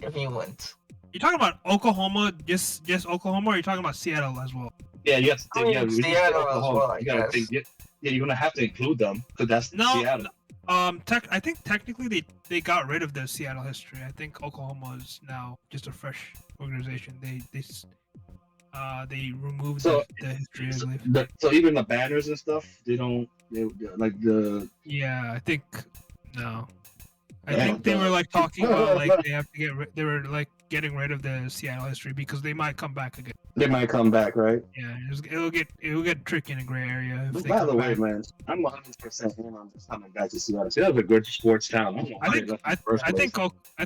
if he wins? You talking about Oklahoma, just Oklahoma, or are you talking about Seattle as well? Yeah, you have to think. I Yeah, mean, we just Seattle said as Oklahoma. well, I You gotta guess. think. Yeah, you're gonna have to include them because that's No, Seattle. I think technically they got rid of the Seattle history. I think Oklahoma is now just a fresh organization. They removed So- the history, I believe. So even the banners and stuff, they don't. They like the. Yeah, I think no. I Yeah, think they were like talking about like they have to they were like getting rid of the Seattle history because they might come back again. They might come back, right? Yeah, it'll get tricky in a gray area if they By come the way, back. man, I'm 100% in on just coming back to Seattle. Seattle's a good sports town. I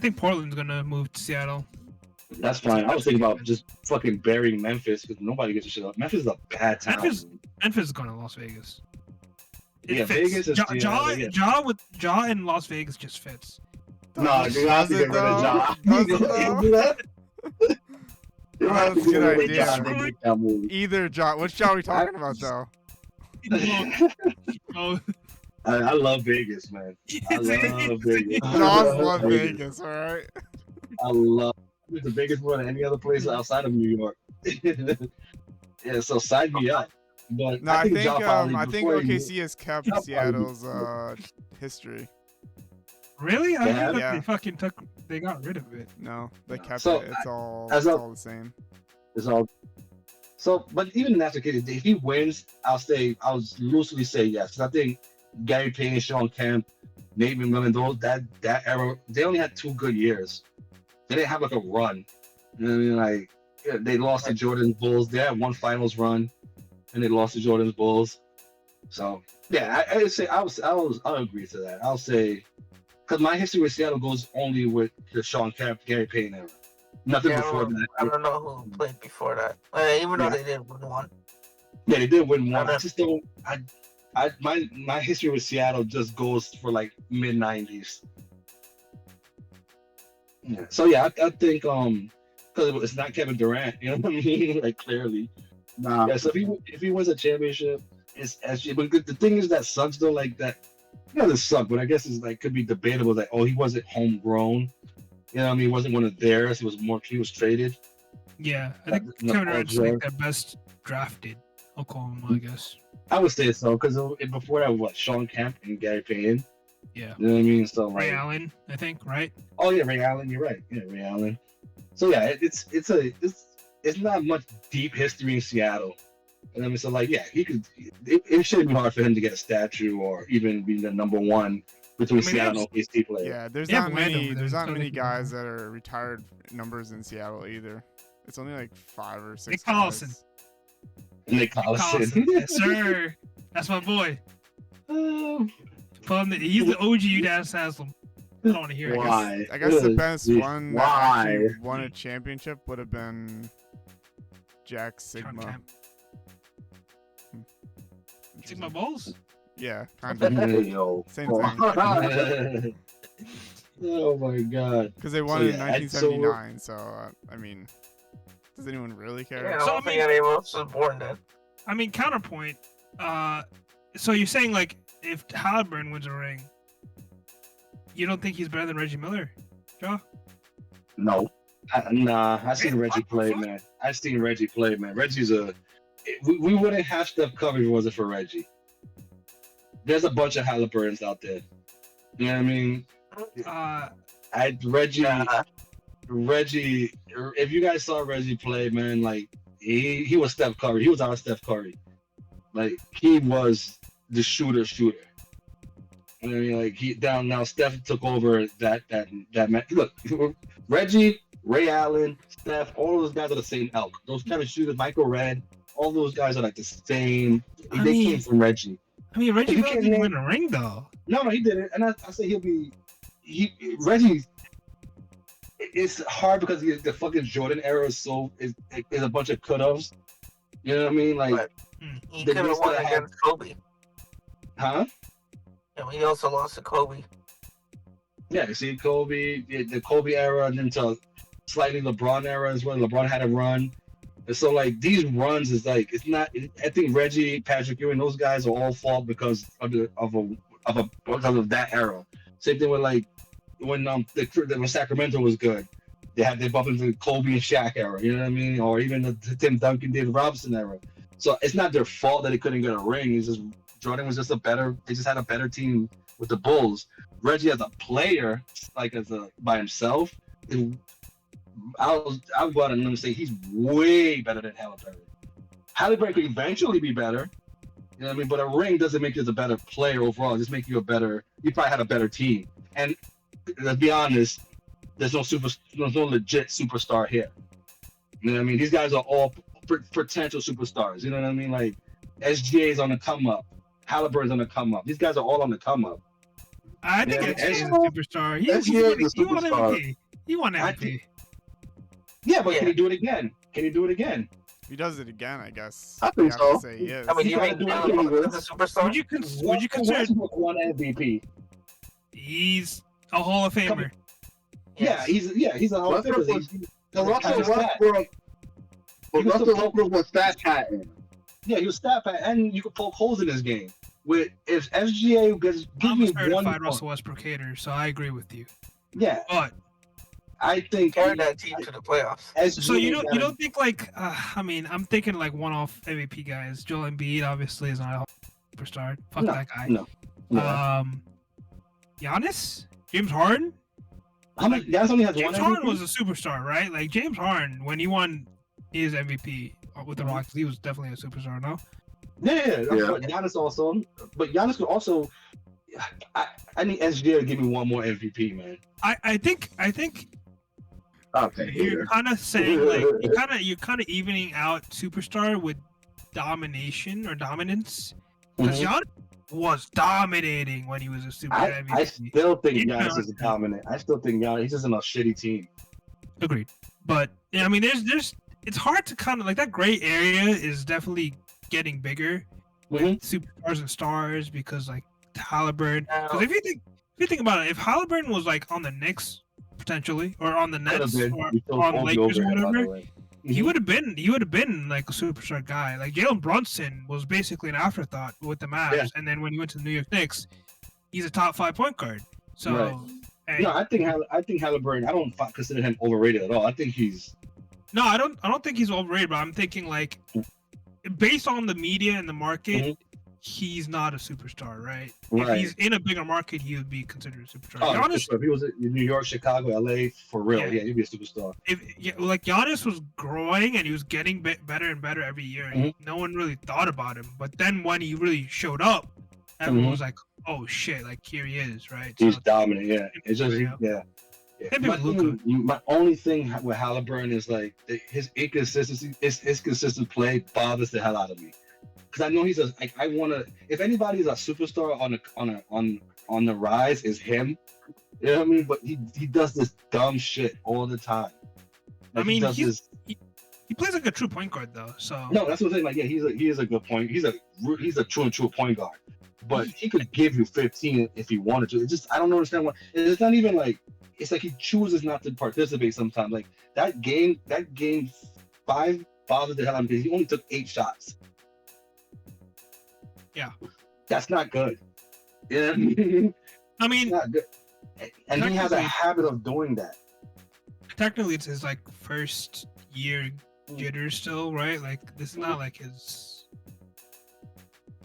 think Portland's gonna move to Seattle. That's fine. I was thinking about just fucking burying Memphis because nobody gives a shit up. Memphis is a bad town. Memphis is going to Las Vegas. It Yeah, fits. Vegas is- Ja in Las Vegas just fits. No, you have to Does get it rid of though? Ja. Does You it can't though? do that. You Oh, have to that's a get good rid of idea. Ja to make that move. Either Ja. Which Ja are we talking about though? Oh, I love Vegas, man. I love Vegas. Jaws love Vegas, all right. I love it's the biggest one than any other place outside of New York. Yeah, so sign me up. But No, I think Ja probably, I think before he- OKC has kept Ja probably- Seattle's history. really? I Yeah. thought Yeah. they fucking they got rid of it. No, they kept So, it. It's all the same. It's all. So, but even in that case, if he wins, I'll loosely say yes. 'Cause I think Gary Payne, Sean Kemp, Nate McMillan, that era, they only had 2 good years. They didn't have like a run. You know what I mean? Like they lost to Jordan's Bulls. They had 1 finals run, and they lost to Jordan's Bulls. So yeah, I'd say I'll agree to that. I'll say because my history with Seattle goes only with the Sean Kemp, Gary Payne era. Nothing Yeah, before I that. don't know who played before that. Even though Yeah. they did win one. Yeah, they did win one. I I just don't. My history with Seattle just goes for like mid '90s. Yeah. So yeah, I think because it's not Kevin Durant, you know what I mean? Like clearly. Nah, Yeah. So if he wins a championship, it's actually. But the thing is that sucks though. Like that. You know, this suck, but I guess it's like could be debatable. Like, oh, he wasn't homegrown. You know what I mean? He wasn't one of theirs. He was more. He was traded. Yeah, I think No, Kevin Durant's George. like the best drafted Oklahoma, I guess. I would say so because before that, what Sean Kemp and Gary Payne. Yeah. You know what I mean? So Ray like, Allen, I think, right? oh yeah, Ray Allen. You're right. Yeah, Ray Allen. So yeah, it's not much deep history in Seattle. And I mean, so like, yeah, he could. It shouldn't be hard for him to get a statue or even be the number one between Seattle and OKC players. Yeah, there's Yeah, not but random, many. There's there's not so many many guys people. that are retired numbers in Seattle either. It's only like 5 or 6 Nick guys. Collison. Nick Collison. Collison. Yes, sir. That's my boy. He's the OG UDAS Haslam. I don't want to hear it. Why? I guess the best Jeez, one that why? actually won a championship would have been Jack Sigma. Camp. Sigma Bulls? Yeah, kind of. Yo. Same thing. Oh my god. Because they won So, in yeah, 1979. So, I mean, does anyone really care? Yeah, I So, don't I think mean- anyone else was born then. I mean, counterpoint. So you're saying like if Halliburton wins a ring, you don't think he's better than Reggie Miller, Joe? No. Nah, I seen Man, Reggie what the play, fuck? man. I seen Reggie play, man. Reggie's we wouldn't have Steph Curry if it wasn't for Reggie. There's a bunch of Halliburtons out there. You know what I mean? Reggie. Nah. Reggie, if you guys saw Reggie play, man, like he was Steph Curry. He was our Steph Curry. Like he was the shooter. I mean, like now Steph took over that man. Look, Reggie, Ray Allen, Steph, all those guys are the same elk. Those kind of shooters, Michael Redd, all those guys are like the same. I They mean- came from Reggie. I mean, Reggie You Miller can't didn't name- win a ring though. No, he didn't. And I say Reggie. It's hard because the fucking Jordan era is a bunch of cut-offs. You know what I mean? Like, But he They could have used won to have- against Kobe. huh? And he also lost to Kobe. Yeah, you see Kobe, the Kobe era, and then to slightly LeBron era as well. LeBron had a run. And so, like, these runs is like, it's not, I think Reggie, Patrick Ewing, those guys are all fault because because of that era. Same thing with, like, when Sacramento was good. They bumped into the Kobe and Shaq era, you know what I mean? Or even the Tim Duncan, David Robinson era. So it's not their fault that they couldn't get a ring. It's just Jordan was just they just had a better team with the Bulls. Reggie as a player, like by himself, I'll go out and say he's way better than Halliburton. Halliburton could eventually be better, you know what I mean? But a ring doesn't make you a better player overall. It just make you you probably had a better team. And let's be honest, there's no legit superstar here. You know what I mean? These guys are all potential superstars. You know what I mean? Like SGA's on the come up, Halliburton's on the come up. These guys are all on the come up. I think Yeah, SGA is a SGA superstar. He won MVP. He won I MVP. Yeah, but Yeah. can he do it again? If he does it again, I guess. I think you have to so. say he is. I mean, He you gotta make do Dylan it Brooks as a superstar. Would you consider Westbrook won MVP? he's a Hall of Famer? Yeah, he's a Hall of Famer. The Russell He's a stat. Westbrook. But He was Russell the- Westbrook was stat pattern. Yeah, he was stat pat, and you could poke holes in his game. If SGA gives I'm a me one, certified Russell Westbrook hater, so I agree with you. yeah, But I think Carried that team to the playoffs. SGA so you gotta- don't think like I mean I'm thinking like one-off MVP guys. Joel Embiid obviously is not a Hall of Fame superstar. Fuck No, that guy. no. Giannis, James Harden. How many guys only has James one Harden MVP? was a superstar, right? Like James Harden when he won his MVP with the Rockets, he was definitely a superstar. No. Yeah. Yeah. But Giannis also, but Giannis could also. I need SGA to give me one more MVP, man. I think Okay. you're kind of saying like you're kind of evening out superstar with domination or dominance because Mhm. Giannis was dominating when he was a super I MVP. still think You Giannis know. is dominant. I still think Giannis. He's just in a shitty team. Agreed. But yeah, I mean, there's it's hard to kind of like that gray area is definitely getting bigger with Mhm. superstars and stars because like Halliburton. Because Now, if you think about it, if Halliburton was like on the Knicks potentially or on the Nets Could've been. or We still on Kobe Lakers over or him, by the whatever, way. he would have been like a superstar guy. Like Jalen Brunson was basically an afterthought with the Mavs, Yeah. and then when he went to the New York Knicks, he's a top 5 point guard. So. Right. and- No, I think Halliburton. I don't consider him overrated at all. I think he's No, I don't think he's overrated, but I'm thinking like based on the media and the market, Mhm. he's not a superstar, right? Right. If he's in a bigger market, he would be considered a superstar. Oh, Giannis, if he was in New York, Chicago, LA, for real, Yeah. he'd be a superstar. like Giannis was growing and he was getting better and better every year. And Mm-hmm. no one really thought about him, but then when he really showed up, everyone Mm-hmm. was like, "Oh shit! Like here he is, right?" He's So, dominant, yeah. It's just, Yeah. yeah. Same thing My, with Luka. my only thing with Halliburton is like his inconsistency, his consistent play bothers the hell out of me. Because I know he's like I want to. If anybody's a superstar on the rise, is him. You know what I mean? But he does this dumb shit all the time. I mean, he does this. He plays like a true point guard though. So No, that's what I'm saying. Like, yeah, he is a good point. He's a true point guard. But he could give you 15 if he wanted to. It's just I don't understand why. It's not even like it's like he chooses not to participate sometimes. Like that game 5 bothered the hell out of me because he only took 8 shots. Yeah. That's not good. Yeah, it's I mean, not good. And he has a Technically- habit of doing that. technically it's his like first year jitters still, right? Like this is not like his.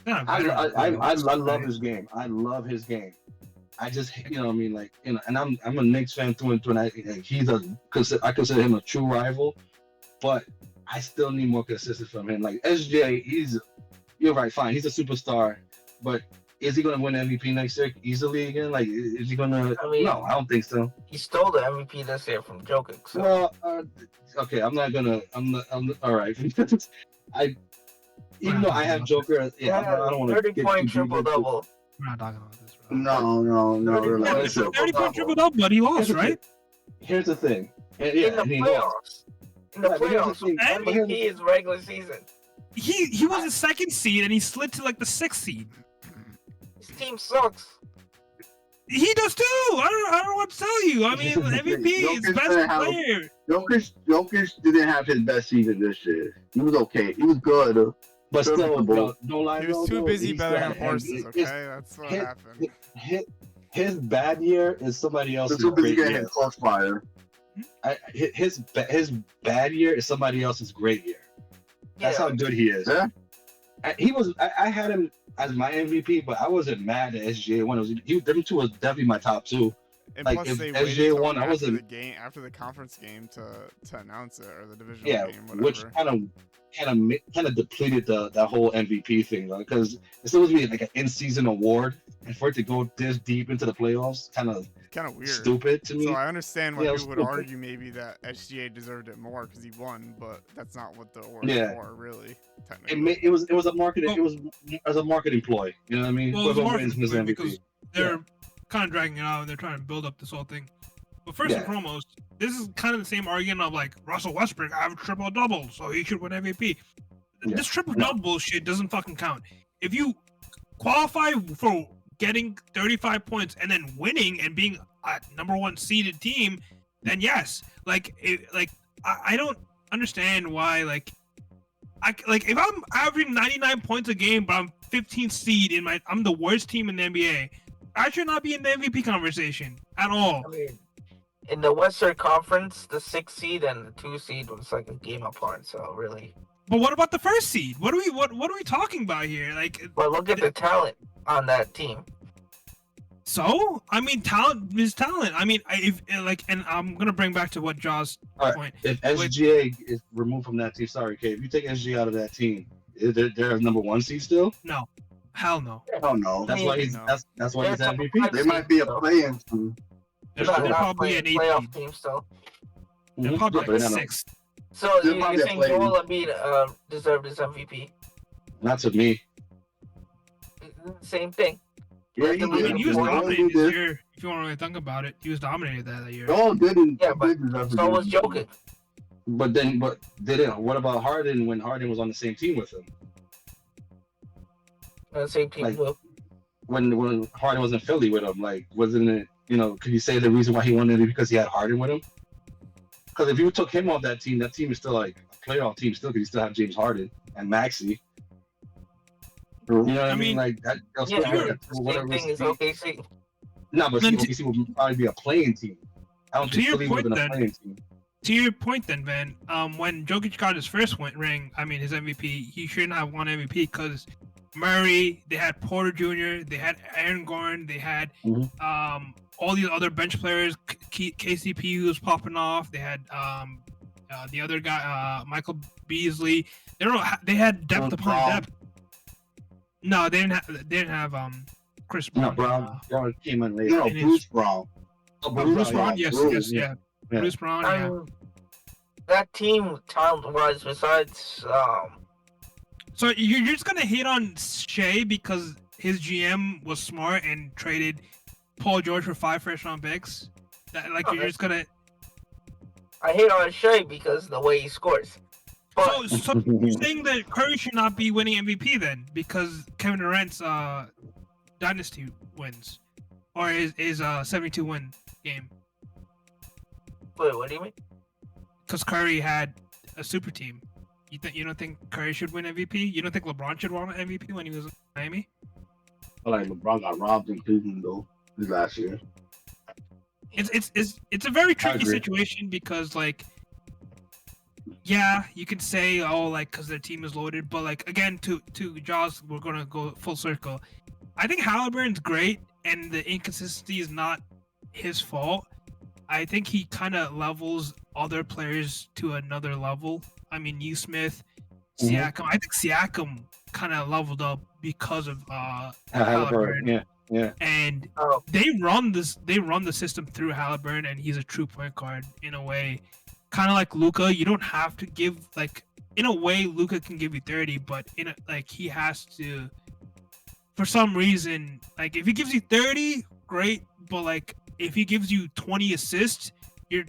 Not a I veteran, love his game. I love his game. I just you know what I mean like you know, and I'm a Knicks fan through and through. And I consider him a true rival, but I still need more consistency from him. Like SJ, you're right, fine, he's a superstar, but is he going to win MVP next year easily again? Like, is he going to? I mean- No, I don't think so. He stole the MVP this year from Jokic. So. Well, okay, I'm not. All right. Even though I have Joker, yeah, I don't want to 30-point triple double. We're not talking about this, bro. No. Yeah, Yeah, Listen, 30-point triple double, but he lost, right? Here's the thing. And, In the and he lost. playoffs. In the Right, but here's the playoffs, thing. MVP is regular season. He was the second seed and he slid to like the 6th seed. His team sucks. He does too. I don't know what to tell you. I mean, MVP is Jokic best didn't have- player. Jokic didn't have his best season this year. He was okay. He was good. But still, Serviceable. don't lie. He was too though, busy he's betting on not- horses. Okay, that's what his- happened. His bad year is somebody else's Too busy great getting year. his crossfire. His bad year is somebody else's great year. That's how good he is. Yeah. I had him as my MVP, but I wasn't mad that SGA won. Them two was definitely my top 2. And like, plus, if they SJ waited till won, I after wasn't- the game, after the conference game, to announce it, or the divisional Yeah, game, whatever. which kind of depleted that whole MVP thing, because it's supposed to be like an in-season award, and for it to go this deep into the playoffs, kind of weird. stupid to me. So I understand why Yeah, it people was would stupid. argue maybe that SGA deserved it more because he won, but that's not what the award Yeah. is for, really. Technically. It was a marketing Well- it was as a marketing ploy. You know what I mean? Well, it was a Whoever marketing wins play MVP. because they're kind of dragging it out and they're trying to build up this whole thing. But first and Yeah. foremost, this is kind of the same argument of like Russell Westbrook have a triple double, so he should win MVP. Yeah. This triple double bullshit doesn't fucking count. If you qualify for getting 35 points and then winning and being a number 1 seeded team, then yes. I don't understand why if I'm averaging 99 points a game, but I'm 15th seed I'm the worst team in the NBA. I should not be in the MVP conversation at all. I mean, in the Western Conference, the 6th seed and the 2 seed was like a game apart. So really, But what about the first seed? What are we talking about here? but look at the talent on that team. So I mean, talent is talent. I mean, and I'm gonna bring back to what Jaw's All right. point. If SGA is removed from that team, sorry, Kay. If you take SGA out of that team, they're number 1 seed still. No, hell no. Oh no. That's why he's No. that's why he's They're top MVP. 5 They might be a seed, play-in team. They're, They're they're not probably playing an 8 playoff seed. team still. They're Mhm. probably Yeah, but like they're not- 6th. So They're you're probably a saying play-in. Joel Embiid deserved his MVP? Not to me. Same thing. Yeah, I I mean, he was Joel dominated Embiid this did. year. If you want to really think about it, he was dominated that year. Joel didn't. Yeah, but didn't deserve So to was do it. Jokic. But they didn't. What about Harden when Harden was on the same team with him? Same team. Like- too. When Harden was in Philly with him, like wasn't it? Could you say the reason why he wanted it because he had Harden with him? Because if you took him off that team is still like a playoff team still because you still have James Harden and Maxey. You know what I I mean? mean, Like that. That's Yeah, whatever. same thing is OKC. No, but Then OKC would probably be a playing team. I don't To think your Philly would have point been a then, playing team. To your point then, Van, when Jokic got his first ring, his MVP, he shouldn't have won MVP because Murray, they had Porter Jr., they had Aaron Gordon, they had all these other bench players, KCP who was popping off. They had the other guy, Michael Beasley. They had depth upon depth. No, they didn't have Chris Brown. No, Brown came in later. No, Bruce Brown. Bruce Brown, yes, Bruce, yeah. Bruce Brown, yeah. That team, talent-wise, besides So you're just gonna hate on Shea because his GM was smart and traded Paul George for 5 first-round picks? You're just gonna. I hate on Shea because the way he scores. But So you're saying that Curry should not be winning MVP then because Kevin Durant's dynasty wins, or his 72-win game? wait, what do you mean? Because Curry had a super team. You don't think Curry should win MVP? You don't think LeBron should win MVP when he was in Miami? I like LeBron got robbed in Cleveland though this last year. It's a very tricky agree. situation because yeah, you could say because their team is loaded, but again to Jaws, we're gonna go full circle. I think Halliburton's great, and the inconsistency is not his fault. I think he kind of levels other players to another level. I mean, Smith, Siakam. I think Siakam kind of leveled up because of Halliburton. Yeah. And Oh, they run the system through Halliburton, and he's a true point guard in a way. Kind of like Luka, you don't have to give in a way Luka can give you 30, but he has to. For some reason, if he gives you 30, great, but if he gives you 20 assists, you're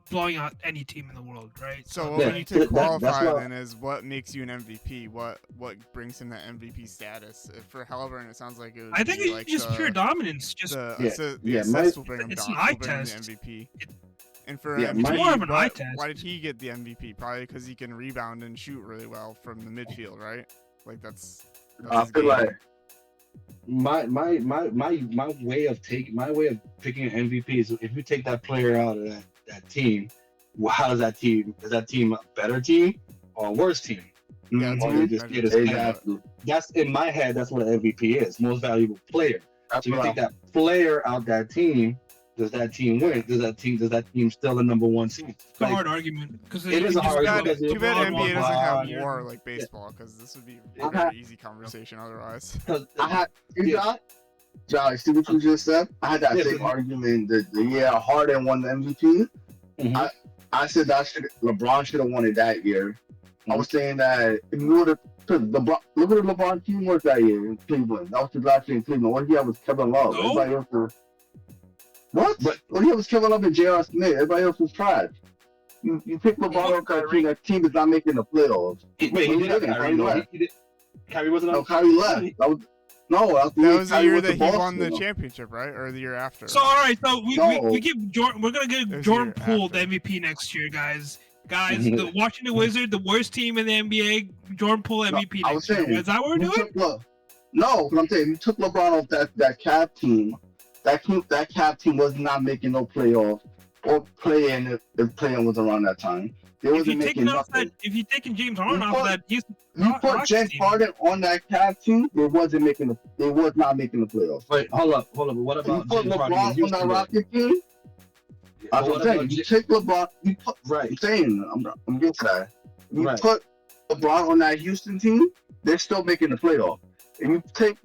blowing out any team in the world, right? So Yeah, when you take that's qualifier, what- then is what makes you an MVP? What brings him that MVP status? For Halliburton, it sounds like it would I think be it's just pure dominance. Just the yeah, assists will bring him it's down. an eye will bring him test. the MVP. And for Yeah, MVP, it's more of an eye test. why did he get the MVP? Probably because he can rebound and shoot really well from the midfield, right? That's I his feel game. like My way of picking an MVP is if you take that player out of that team, how does that team? Is that team a better team or a worse team? Yeah, that's Or a you good just measure. get his player. exactly. That's in my head. That's what an MVP is. Most valuable player. That's So you what take that player out that team. Does that team win? Does that team still the number one seed? it's a hard argument because it is a hard argument. Too bad LeBron, NBA doesn't have LeBron, more like baseball, because this would be a Okay. very easy conversation otherwise. I had you Yeah. got Josh, see what you just said? I had that Yeah, same but- argument that the year Harden won the MVP. Mhm. I said LeBron should have won it that year. I was saying that if you would have look at the LeBron team was that year in Cleveland. That was his last year in Cleveland. What he had was Kevin Love. No. Everybody else was what? But- What he had was Kevin Love and J.R. Smith. Everybody else was trash. You pick LeBron off that team is not making the playoffs. Wait, he did. Kyrie left. Kyrie wasn't No, on. Kyrie left. That was That was the Kyrie year went to that he won the Boston. championship, right? Or the year after? So all right, so we No. give Jordan. We're gonna It give was Jordan year Poole the after. MVP next year, guys. The Washington Wizards, the worst team in the NBA. Jordan Poole MVP I was next year. saying, Is that what we're You doing? took no, but I'm saying you took LeBron off that Cavs team. That Cavs team was not making no playoffs or playing if playing was around that time. They If wasn't you're making taking off nothing. that, if you're taking James Harden You off put- that, he's You put Rockets James team. Harden on that Cavs team, they was not making the playoffs. Wait, hold up. What If you about put James Harden in LeBron on Houston, that though? Rocket team, that's What what I'm about saying. You take LeBron, Right. I'm saying, I'm getting to that. You Right. put LeBron on that Houston team, they're still making the playoffs. If you take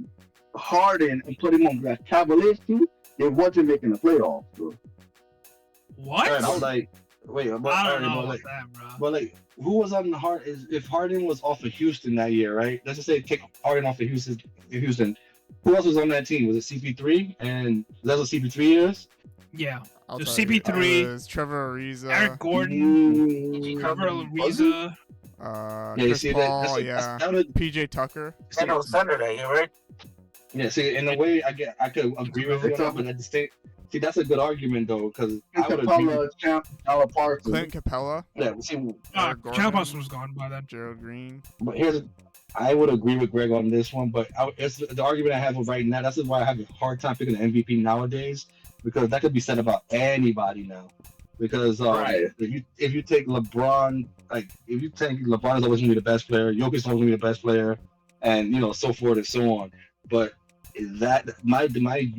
Harden and put him on that Cavaliers team, they wasn't making the playoffs. Bro. what? Right, I was like, wait, but, I don't alright, know but about like, that, bro. but like, who was on the if Harden was off of Houston that year, right? Let's just say take Harden off of Houston. Who else was on that team? Was it CP3? And that's what CP3 is? Yeah, I'll so tell you, CP3, it was Trevor Ariza, Eric Gordon, Mm, Trevor was it? Ariza. Yeah, you Chris see Paul, that's yeah, sounded, PJ Tucker. And on Sunday, right? yeah, see, in a way, I could agree with you on that, but at the same, see, that's a good argument though, because I would agree. Capella, Capella Parker. Clint Capella, Yeah, see, Eric Gordon. Chalmers was gone by then. Gerald Green. but I would agree with Greg on this one, but it's the argument I have right now. That's why I have a hard time picking an MVP nowadays, because that could be said about anybody now. Because Right. if you take LeBron, LeBron is always gonna be the best player. Jokic is always gonna be the best player, and so forth and so on. But that my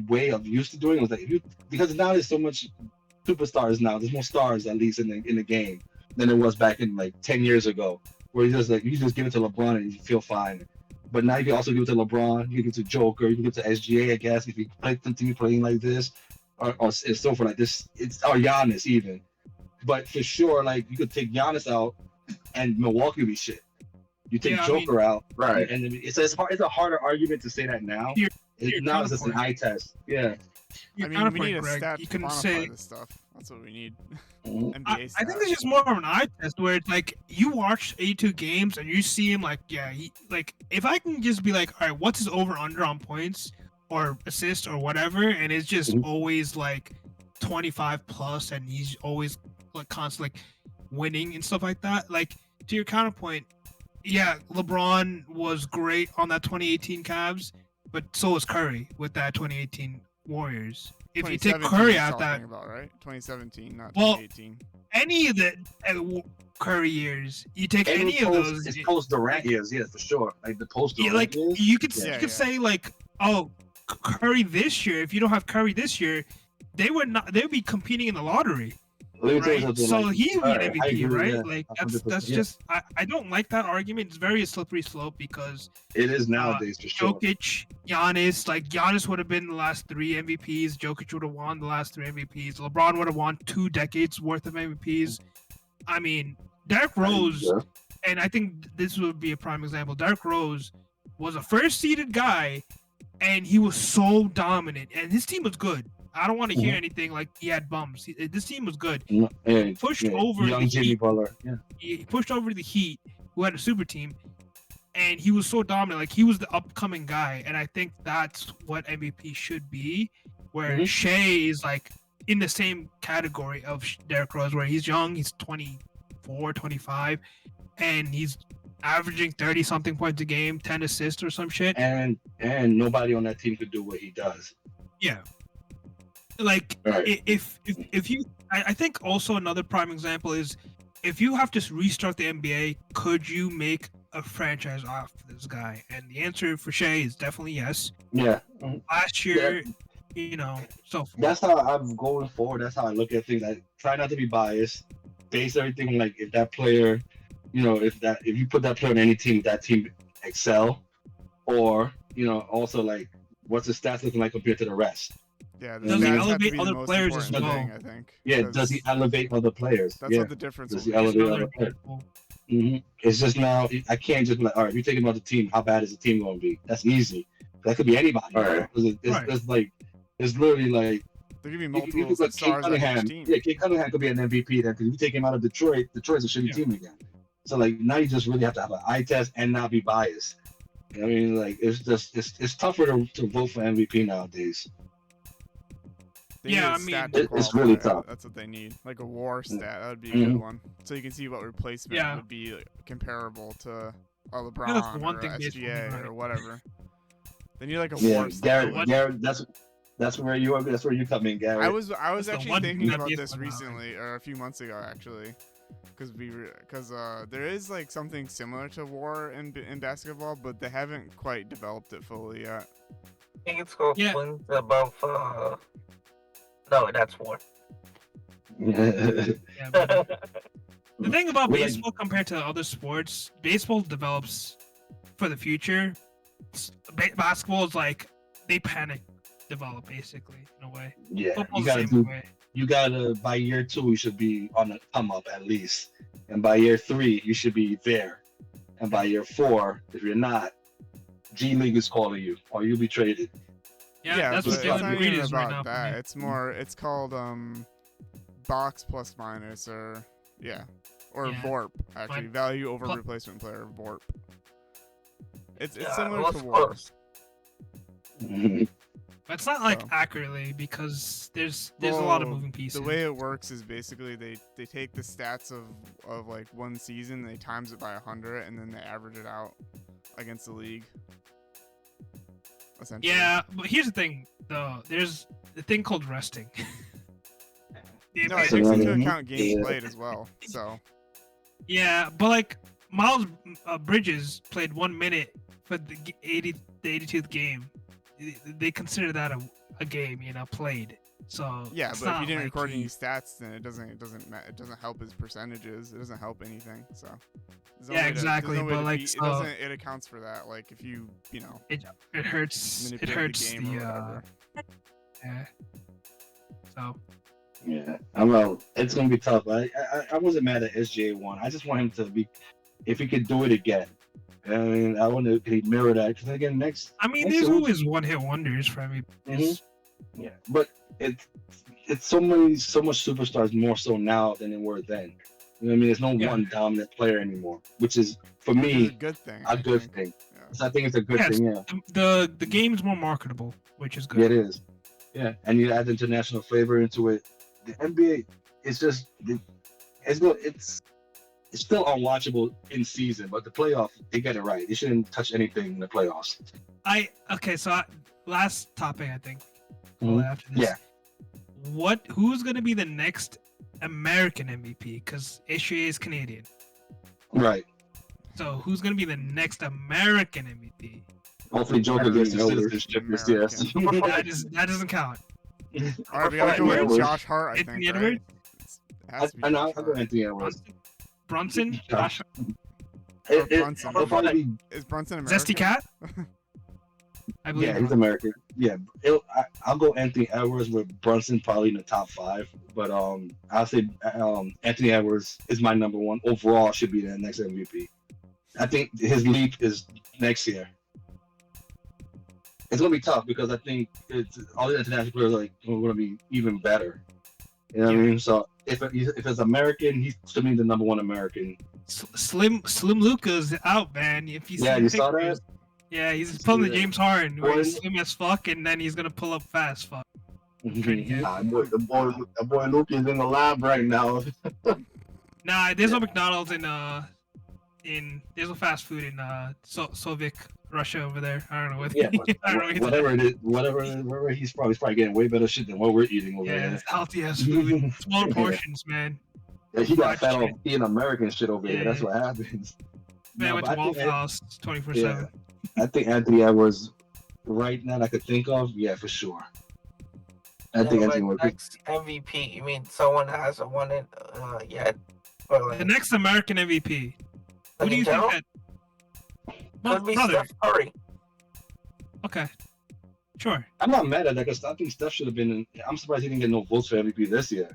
way of used to doing it was like because now there's so much superstars now. There's more stars at least in the game than there was back in like 10 years ago, where you just give it to LeBron and you feel fine. But now you can also give it to LeBron, you can give it to Joker, you can give it to SGA, I guess, if you continue playing like this, or it's so for like this, it's or Giannis even. But for sure, like you could take Giannis out and Milwaukee would be shit. You take Joker out, right? And it's a harder argument to say that now. Now it's just an eye test. Yeah. I mean, we need a stat to quantify this stuff. That's what we need. NBA I think it's just more of an eye test where it's like you watch 82 games and you see him like, if I can just be like, all right, what's his over under on points or assists or whatever, and it's just always like 25 plus, and he's always like constantly like winning and stuff like that. Like to your counterpoint, yeah, LeBron was great on that 2018 Cavs, but so was Curry with that 2018 Warriors. If you take Curry out that, about, right? 2017, not 2018. Any of the Curry years, you take any of those. It's post Durant years, yeah, for sure. Like the post Durant like years. you could say like, oh, Curry this year. If you don't have Curry this year, they would be competing in the lottery. Right? So he would be MVP, right? Yeah, like that's just I don't like that argument. It's very a slippery slope because it is nowadays for sure. Jokic, Giannis would have been the last 3 MVPs. Jokic would have won the last 3 MVPs. LeBron would have won 2 decades worth of MVPs. I mean, Derrick Rose, and I think this would be a prime example. Derrick Rose was a first seeded guy, and he was so dominant, and his team was good. I don't want to hear anything like he had bums. This team was good. He pushed over young Jimmy Butler. Yeah. He pushed over the Heat, who had a super team, and he was so dominant. Like he was the upcoming guy, and I think that's what MVP should be. Where Shea is like in the same category of Derrick Rose, where he's young, he's 24, 25, and he's averaging 30 something points a game, 10 assists or some shit. And nobody on that team could do what he does. Yeah. Like if you, I think also another prime example is if you have to restart the NBA, could you make a franchise off this guy? And the answer for Shea is definitely yes. Yeah. Last year, so that's how I'm going forward. That's how I look at things. I try not to be biased. Base everything on like if that player, if you put that player on any team, that team excel, or also like what's the stats looking like compared to the rest. Yeah, does he elevate other players as well? I think. Yeah, does he elevate other players? That's what the difference is. Does he elevate other players? It's just now, I can't just be like, all right, if you take him out the team, how bad is the team going to be? That's easy. That could be anybody. All right. It's literally like, there could be multiple stars on each team. Yeah, Kate Cunningham could be an MVP then, because if you take him out of Detroit's a shitty team again. So like now you just really have to have an eye test and not be biased. I mean, like it's tougher to vote for MVP nowadays. It's really tough. That's what they need, like a WAR stat. That would be a good one, so you can see what replacement would be comparable to a LeBron or SGA or whatever. They need like a WAR stat. Garrett, that's where you are. That's where you come in, Garrett. I was actually thinking about this recently, or a few months ago, actually, because there is like something similar to WAR in basketball, but they haven't quite developed it fully yet. I think it's called wins above. No, that's WAR. The thing about baseball compared to other sports, baseball develops for the future. Basketball is like they panic develop basically in a way. Yeah, you gotta by year 2 you should be on the come up at least, and by year 3 you should be there, and by year 4 if you're not, G League is calling you or you'll be traded. Yeah, that's what Jalen Green is right now. That. It's more. It's called box plus minus or VORP actually. Value over replacement player VORP. It's similar to WAR. But it's not like accurately because there's a lot of moving pieces. The way it works is basically they take the stats of like one season, they times it by 100, and then they average it out against the league. Yeah, but here's the thing, though. There's the thing called resting. No, it takes into account games played as well. So. Yeah, but like Miles Bridges played 1 minute for the 82th game, they consider that a game, played. So Yeah, it's but if not you didn't like record any stats, then it doesn't help his percentages. It doesn't help anything. So there's no Yeah, way exactly, there's no way but, to like, beat- so- it accounts for that. Like if you it hurts. It manipulate hurts the game or the whatever. yeah. So Yeah, I know it's gonna be tough. I wasn't mad at SGA one. I just want him to be, if he could do it again. I mean, I want to mirror that because again, next there's year- always one-hit wonders for every. yeah, but it's so much superstars more so now than they were then. You know what I mean? There's no Yeah. one dominant player anymore, which is for It's a me good thing. a I good think. thing. Yeah. So I think it's a good Yes. thing. Yeah, The game's more marketable, which is good. yeah, it is. Yeah, and you add international flavor into it. The NBA is just it's still unwatchable in season, but the playoff they get it right. They shouldn't touch anything in the playoffs. Last topic, I think. Mhm. After this. Yeah. Who's gonna be the next American MVP? Because SGA is Canadian. Right. So who's gonna be the next American MVP? Hopefully, Joker gets his citizenship this year. That doesn't count. All right, we gotta go with Edwards. Josh Hart. I Anthony think. Edwards? Right? It has to be I know. Josh I'll go Hart. Anthony Edwards. Brunson? Josh. Or Brunson. It'll probably be, Is Brunson American? Zesty Cat? I believe. yeah, he's American. Yeah, I'll go Anthony Edwards with Brunson probably in the top 5. But I'll say Anthony Edwards is my number one overall. Should be the next MVP. I think his leap is next year. It's gonna be tough because I think all the international players are gonna be even better. You know what I mean? So if it's American, he's to me the number one American. Slim Luca's out, man. If you see Yeah, the you saw that? pictures- Yeah, he's pulling the Yeah. James Harden where he's Boy. slim as fuck, and then he's gonna pull up fast fuck. Yeah. Nah, the boy Luke is in the lab right now. Nah, there's no McDonald's in there's no fast food in Soviet Russia over there. I don't know what. Yeah, but I don't know either. whatever it is, whatever he's probably getting way better shit than what we're eating over Yeah, there. it's healthy ass food, smaller portions, man. Yeah, he got fed Fried off eating American shit over there. Yeah. That's what happens. Man, No, went but to I Waffle think- House 24/7. I think Anthony Edwards, right now that I could think of, yeah, for sure. I think Anthony Edwards. Next MVP. You mean someone that hasn't won it yet? Or like, The next American MVP. Who like do in you general? think that? Could be Brother. Steph Curry. Okay. Sure. I'm not mad at that because I think Steph should have been in. I'm surprised he didn't get no votes for MVP this year.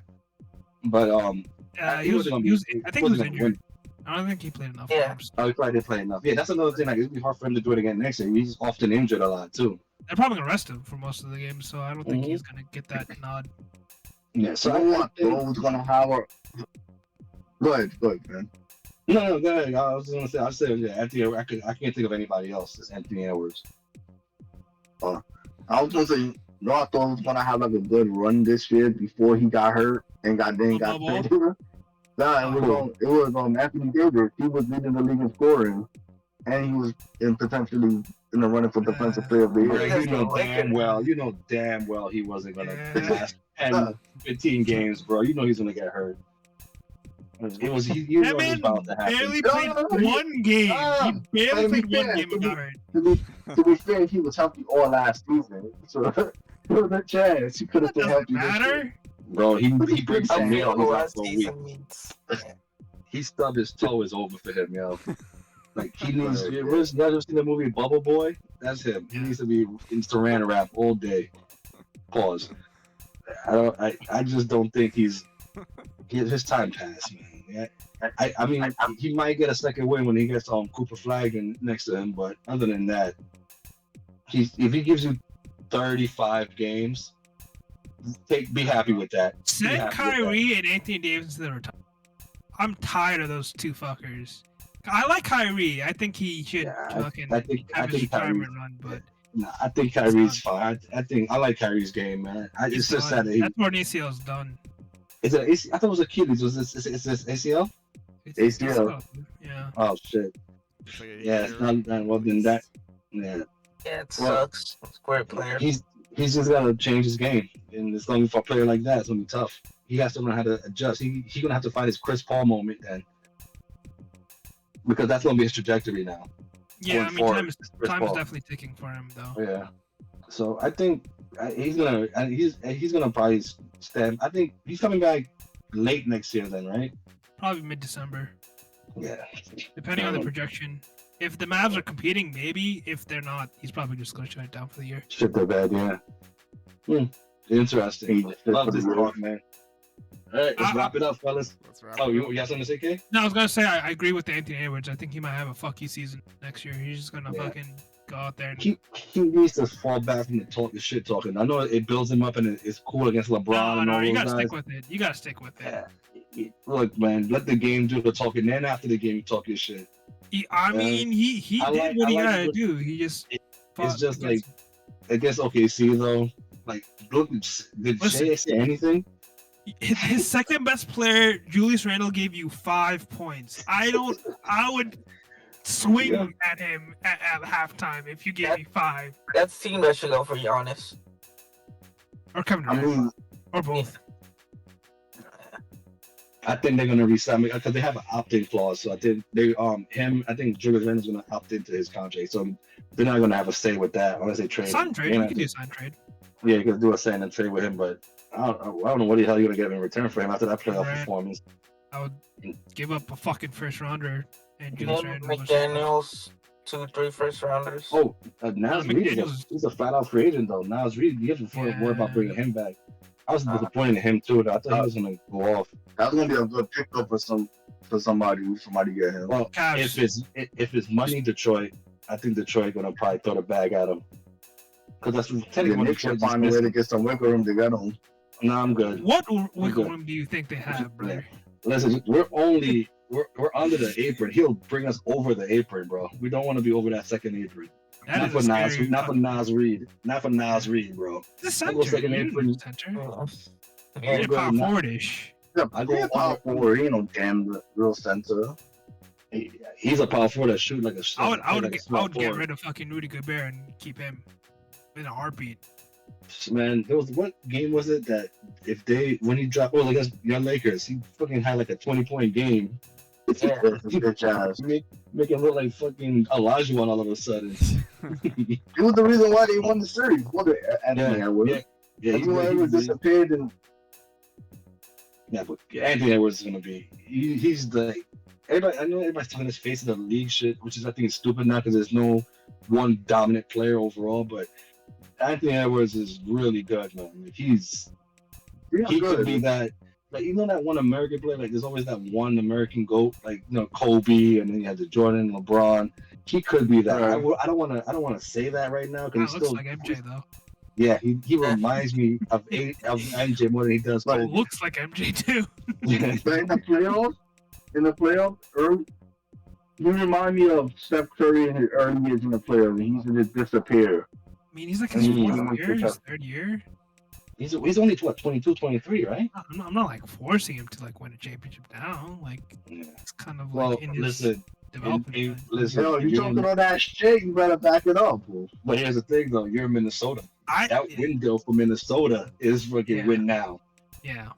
But He was. wasn't gonna He was. be- I think he was wasn't gonna injured. I don't think he played enough. Yeah. games. Oh, he probably didn't play enough. Yeah, that's another thing. Like, it'd be hard for him to do it again next year. He's often injured a lot too. They're probably gonna rest him for most of the games, so I don't think Mhm. he's gonna get that nod. Yeah, So so you know what? Bro's gonna have a. Go ahead, man. No, go ahead. I was gonna say, I said, yeah, Anthony. I can't think of anybody else. It's Anthony Edwards. I was gonna say, I thought he was gonna have like a good run this year before he got hurt and got Bubble. traded. Nah, it was Anthony Davis. He was leading the league in scoring, and he was potentially in the running for defensive player of the year. Bro, you know damn well he wasn't gonna Yeah. last 10, 15 games, bro. You know he's gonna get hurt. It was you know That it was man about to happen. barely played one game. Ah, He barely let me played one finish. game and got hurt. To be fair, he was healthy all last season, so there was a chance he could have That been doesn't healthy. this year. matter. Bro, he breaks I some nail. feel He's out last for a week. season means. Yeah. He stubbed his toe is over for him, yo. Like he needs. You ever seen the movie Bubble Boy? That's him. He needs to be in Saran wrap all day. Pause. I just don't think his time passed, man. Yeah. I mean, he might get a second win when he gets Cooper Flanagan next to him, but other than that, if he gives you 35 games, be happy with that. Be Send happy with that. Kyrie and Anthony Davis to the retirement. I'm tired of those two fuckers. I like Kyrie. I think he should Yeah, fucking I think have his Kyrie. retirement run, but Nah, I think Kyrie's fine. I like Kyrie's game, man. It's just done. that he That's where ACL's done. is it. I thought it was Achilles. Was this? Is this ACL? ACL. Yeah. Oh shit. It's like a Yeah, it's year. not well then that. Yeah, Yeah, it Well, sucks. It's a great player. he's just gotta change his game, and it's gonna be for a player like that. It's gonna be tough. He has to learn how to adjust. He's gonna have to find his Chris Paul moment then, because that's gonna be his trajectory now. Yeah, going I mean, forward. time is Chris Paul. definitely ticking for him, though. Yeah. So I think he's gonna probably stand. I think he's coming back late next year, then, right? Probably mid-December, Yeah. depending on the projection. If the Mavs are competing, maybe. If they're not, he's probably just gonna shut it down for the year. Shit the bed, yeah. Interesting. Love this talk, man. All right, let's wrap it up, fellas. Let's wrap Oh, it you up. got something to say, K? No, I was gonna say I agree with Anthony Edwards. I think he might have a fuck you season next year. He's just gonna Yeah. fucking go out there and He needs to fall back from the shit talking. I know it builds him up and it's cool against LeBron and all you those gotta guys. stick with it. You gotta stick with it. Yeah. Look, man, let the game do the talking. Then after the game, you talk your shit. He did like- what he I like had to what- do. He just It's just like against OKC though. Like, look, did Shea say anything? his second best player, Julius Randle, gave you 5 points. I would swing Yeah. at him at halftime if you gave me 5. That's the team that should go for Giannis. Or Kevin I Durant. mean, Or both. I think they're gonna resign because they have an opt-in clause. So I think I think Julius Randle's gonna opt into his contract. So they're not gonna have a say with that unless they trade. Sign trade. him. You can do sign trade. Yeah, you can do a sign and trade with him, but I don't know what the hell you're gonna get in return for him after that playoff Right. performance. I would give up a fucking first rounder and Him, Julius Randle. McDaniels, 2-3 first rounders. Oh, Nas Reed, McDaniels- he's a flat out free agent though. Nas Reed, you have to worry about bringing him back. I was disappointed in him too. Though. I thought he was gonna go off. that's gonna be a good pickup for somebody get him. Well, Cavs. if it's money, Detroit, I think Detroit gonna probably throw the bag at him. Because that's The technically what Knicks should Detroit find a way to get some wiggle room to get him. No, I'm good. What wiggle good. room do you think they have, brother? Listen, we're under the apron. He'll bring us over the apron, bro. We don't want to be over that second apron. That Not is for a Nas, scary not for Nas Reed, not for Nas Reed, bro. It's a That was center. like an You apron. need a center. Yeah, You're go power now. forward-ish. I go power forward. He ain't no damn real center. He's a power forward that shoot like a. I would like a small get forward. rid of fucking Rudy Gobert and keep him in a heartbeat. Man, there was what game was it that when he dropped against your Lakers, he fucking had like a 20-point game. Yeah. Bitch ass. Make him look like fucking Olajuwon all of a sudden. He was the reason why they won the series. What the Anthony Edwards. Yeah, Anthony Edwards disappeared and yeah, but Anthony Edwards is gonna be. He's the. Everybody, I know everybody's talking his face of the league shit, which is I think is stupid now because there's no one dominant player overall. But Anthony Edwards is really good, man. Like, he could be that. Like, you know that one American player, like there's always that one American GOAT, like Kobe, and then you have the Jordan, LeBron. He could be that. Right. I don't want to say that right now That because looks still like MJ though. yeah, he reminds me of MJ more than he does It Kobe. looks like MJ too. But in the playoffs, early, you remind me of Steph Curry in his early years in the playoffs. He used to just disappear. I mean, he's like his Mm. his third year. He's only what 22, 23, right? I'm not like forcing him to like win a championship now. Like Yeah. it's kind of Well, like in his listen, development. listen. Yo, you you're talking in- all that shit, you better back it up, fool. But here's the thing, though. You're in Minnesota. That yeah, window for Minnesota is fucking Yeah. win now. yeah.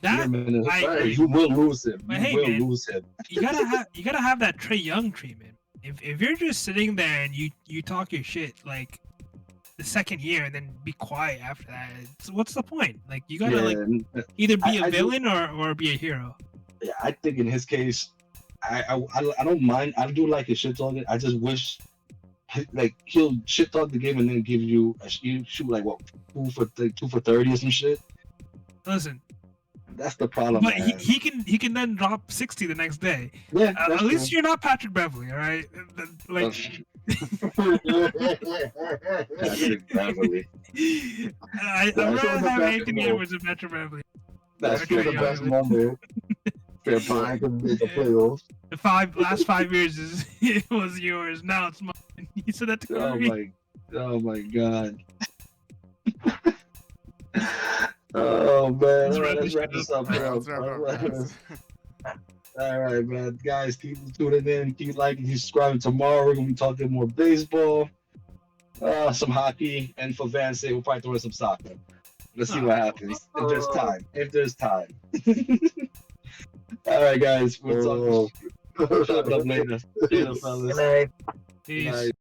You're That in Minnesota. I agree. You will lose him. But You hey, will man. lose him. you gotta have that Trey Young treatment. If you're just sitting there and you talk your shit like the second year and then be quiet after that, what's the point? Like you gotta like either be I a do- villain or be a hero. Yeah, I think in his case, I don't mind. I do like his shit talking. I just wish, like, he'll shit talk the game and then give you you shoot like what 2 for 30 or some shit. Listen, That's the problem. but man. he can then drop 60 the next day. Yeah, At least you're not Patrick Beverly, all right? Like Patrick Beverly. I'd That's rather the have best Anthony move. Edwards than Patrick Beverly. That's Okay, the yeah. best moment. Fair play. The playoffs. The last 5 years it was yours. Now it's mine. He said that to Curry. Oh my god. Oh man, let's wrap this up, bro. Let's wrap up, guys. All right, man. Guys, keep tuning in. Keep liking, keep subscribing. Tomorrow we're gonna be talking more baseball, some hockey, and for Van's sake, we'll probably throw in some soccer. Let's see what happens if there's time. If there's time. All right, guys. We'll talk. Chop it up later. See you, fellas. Good night. Peace. Nice.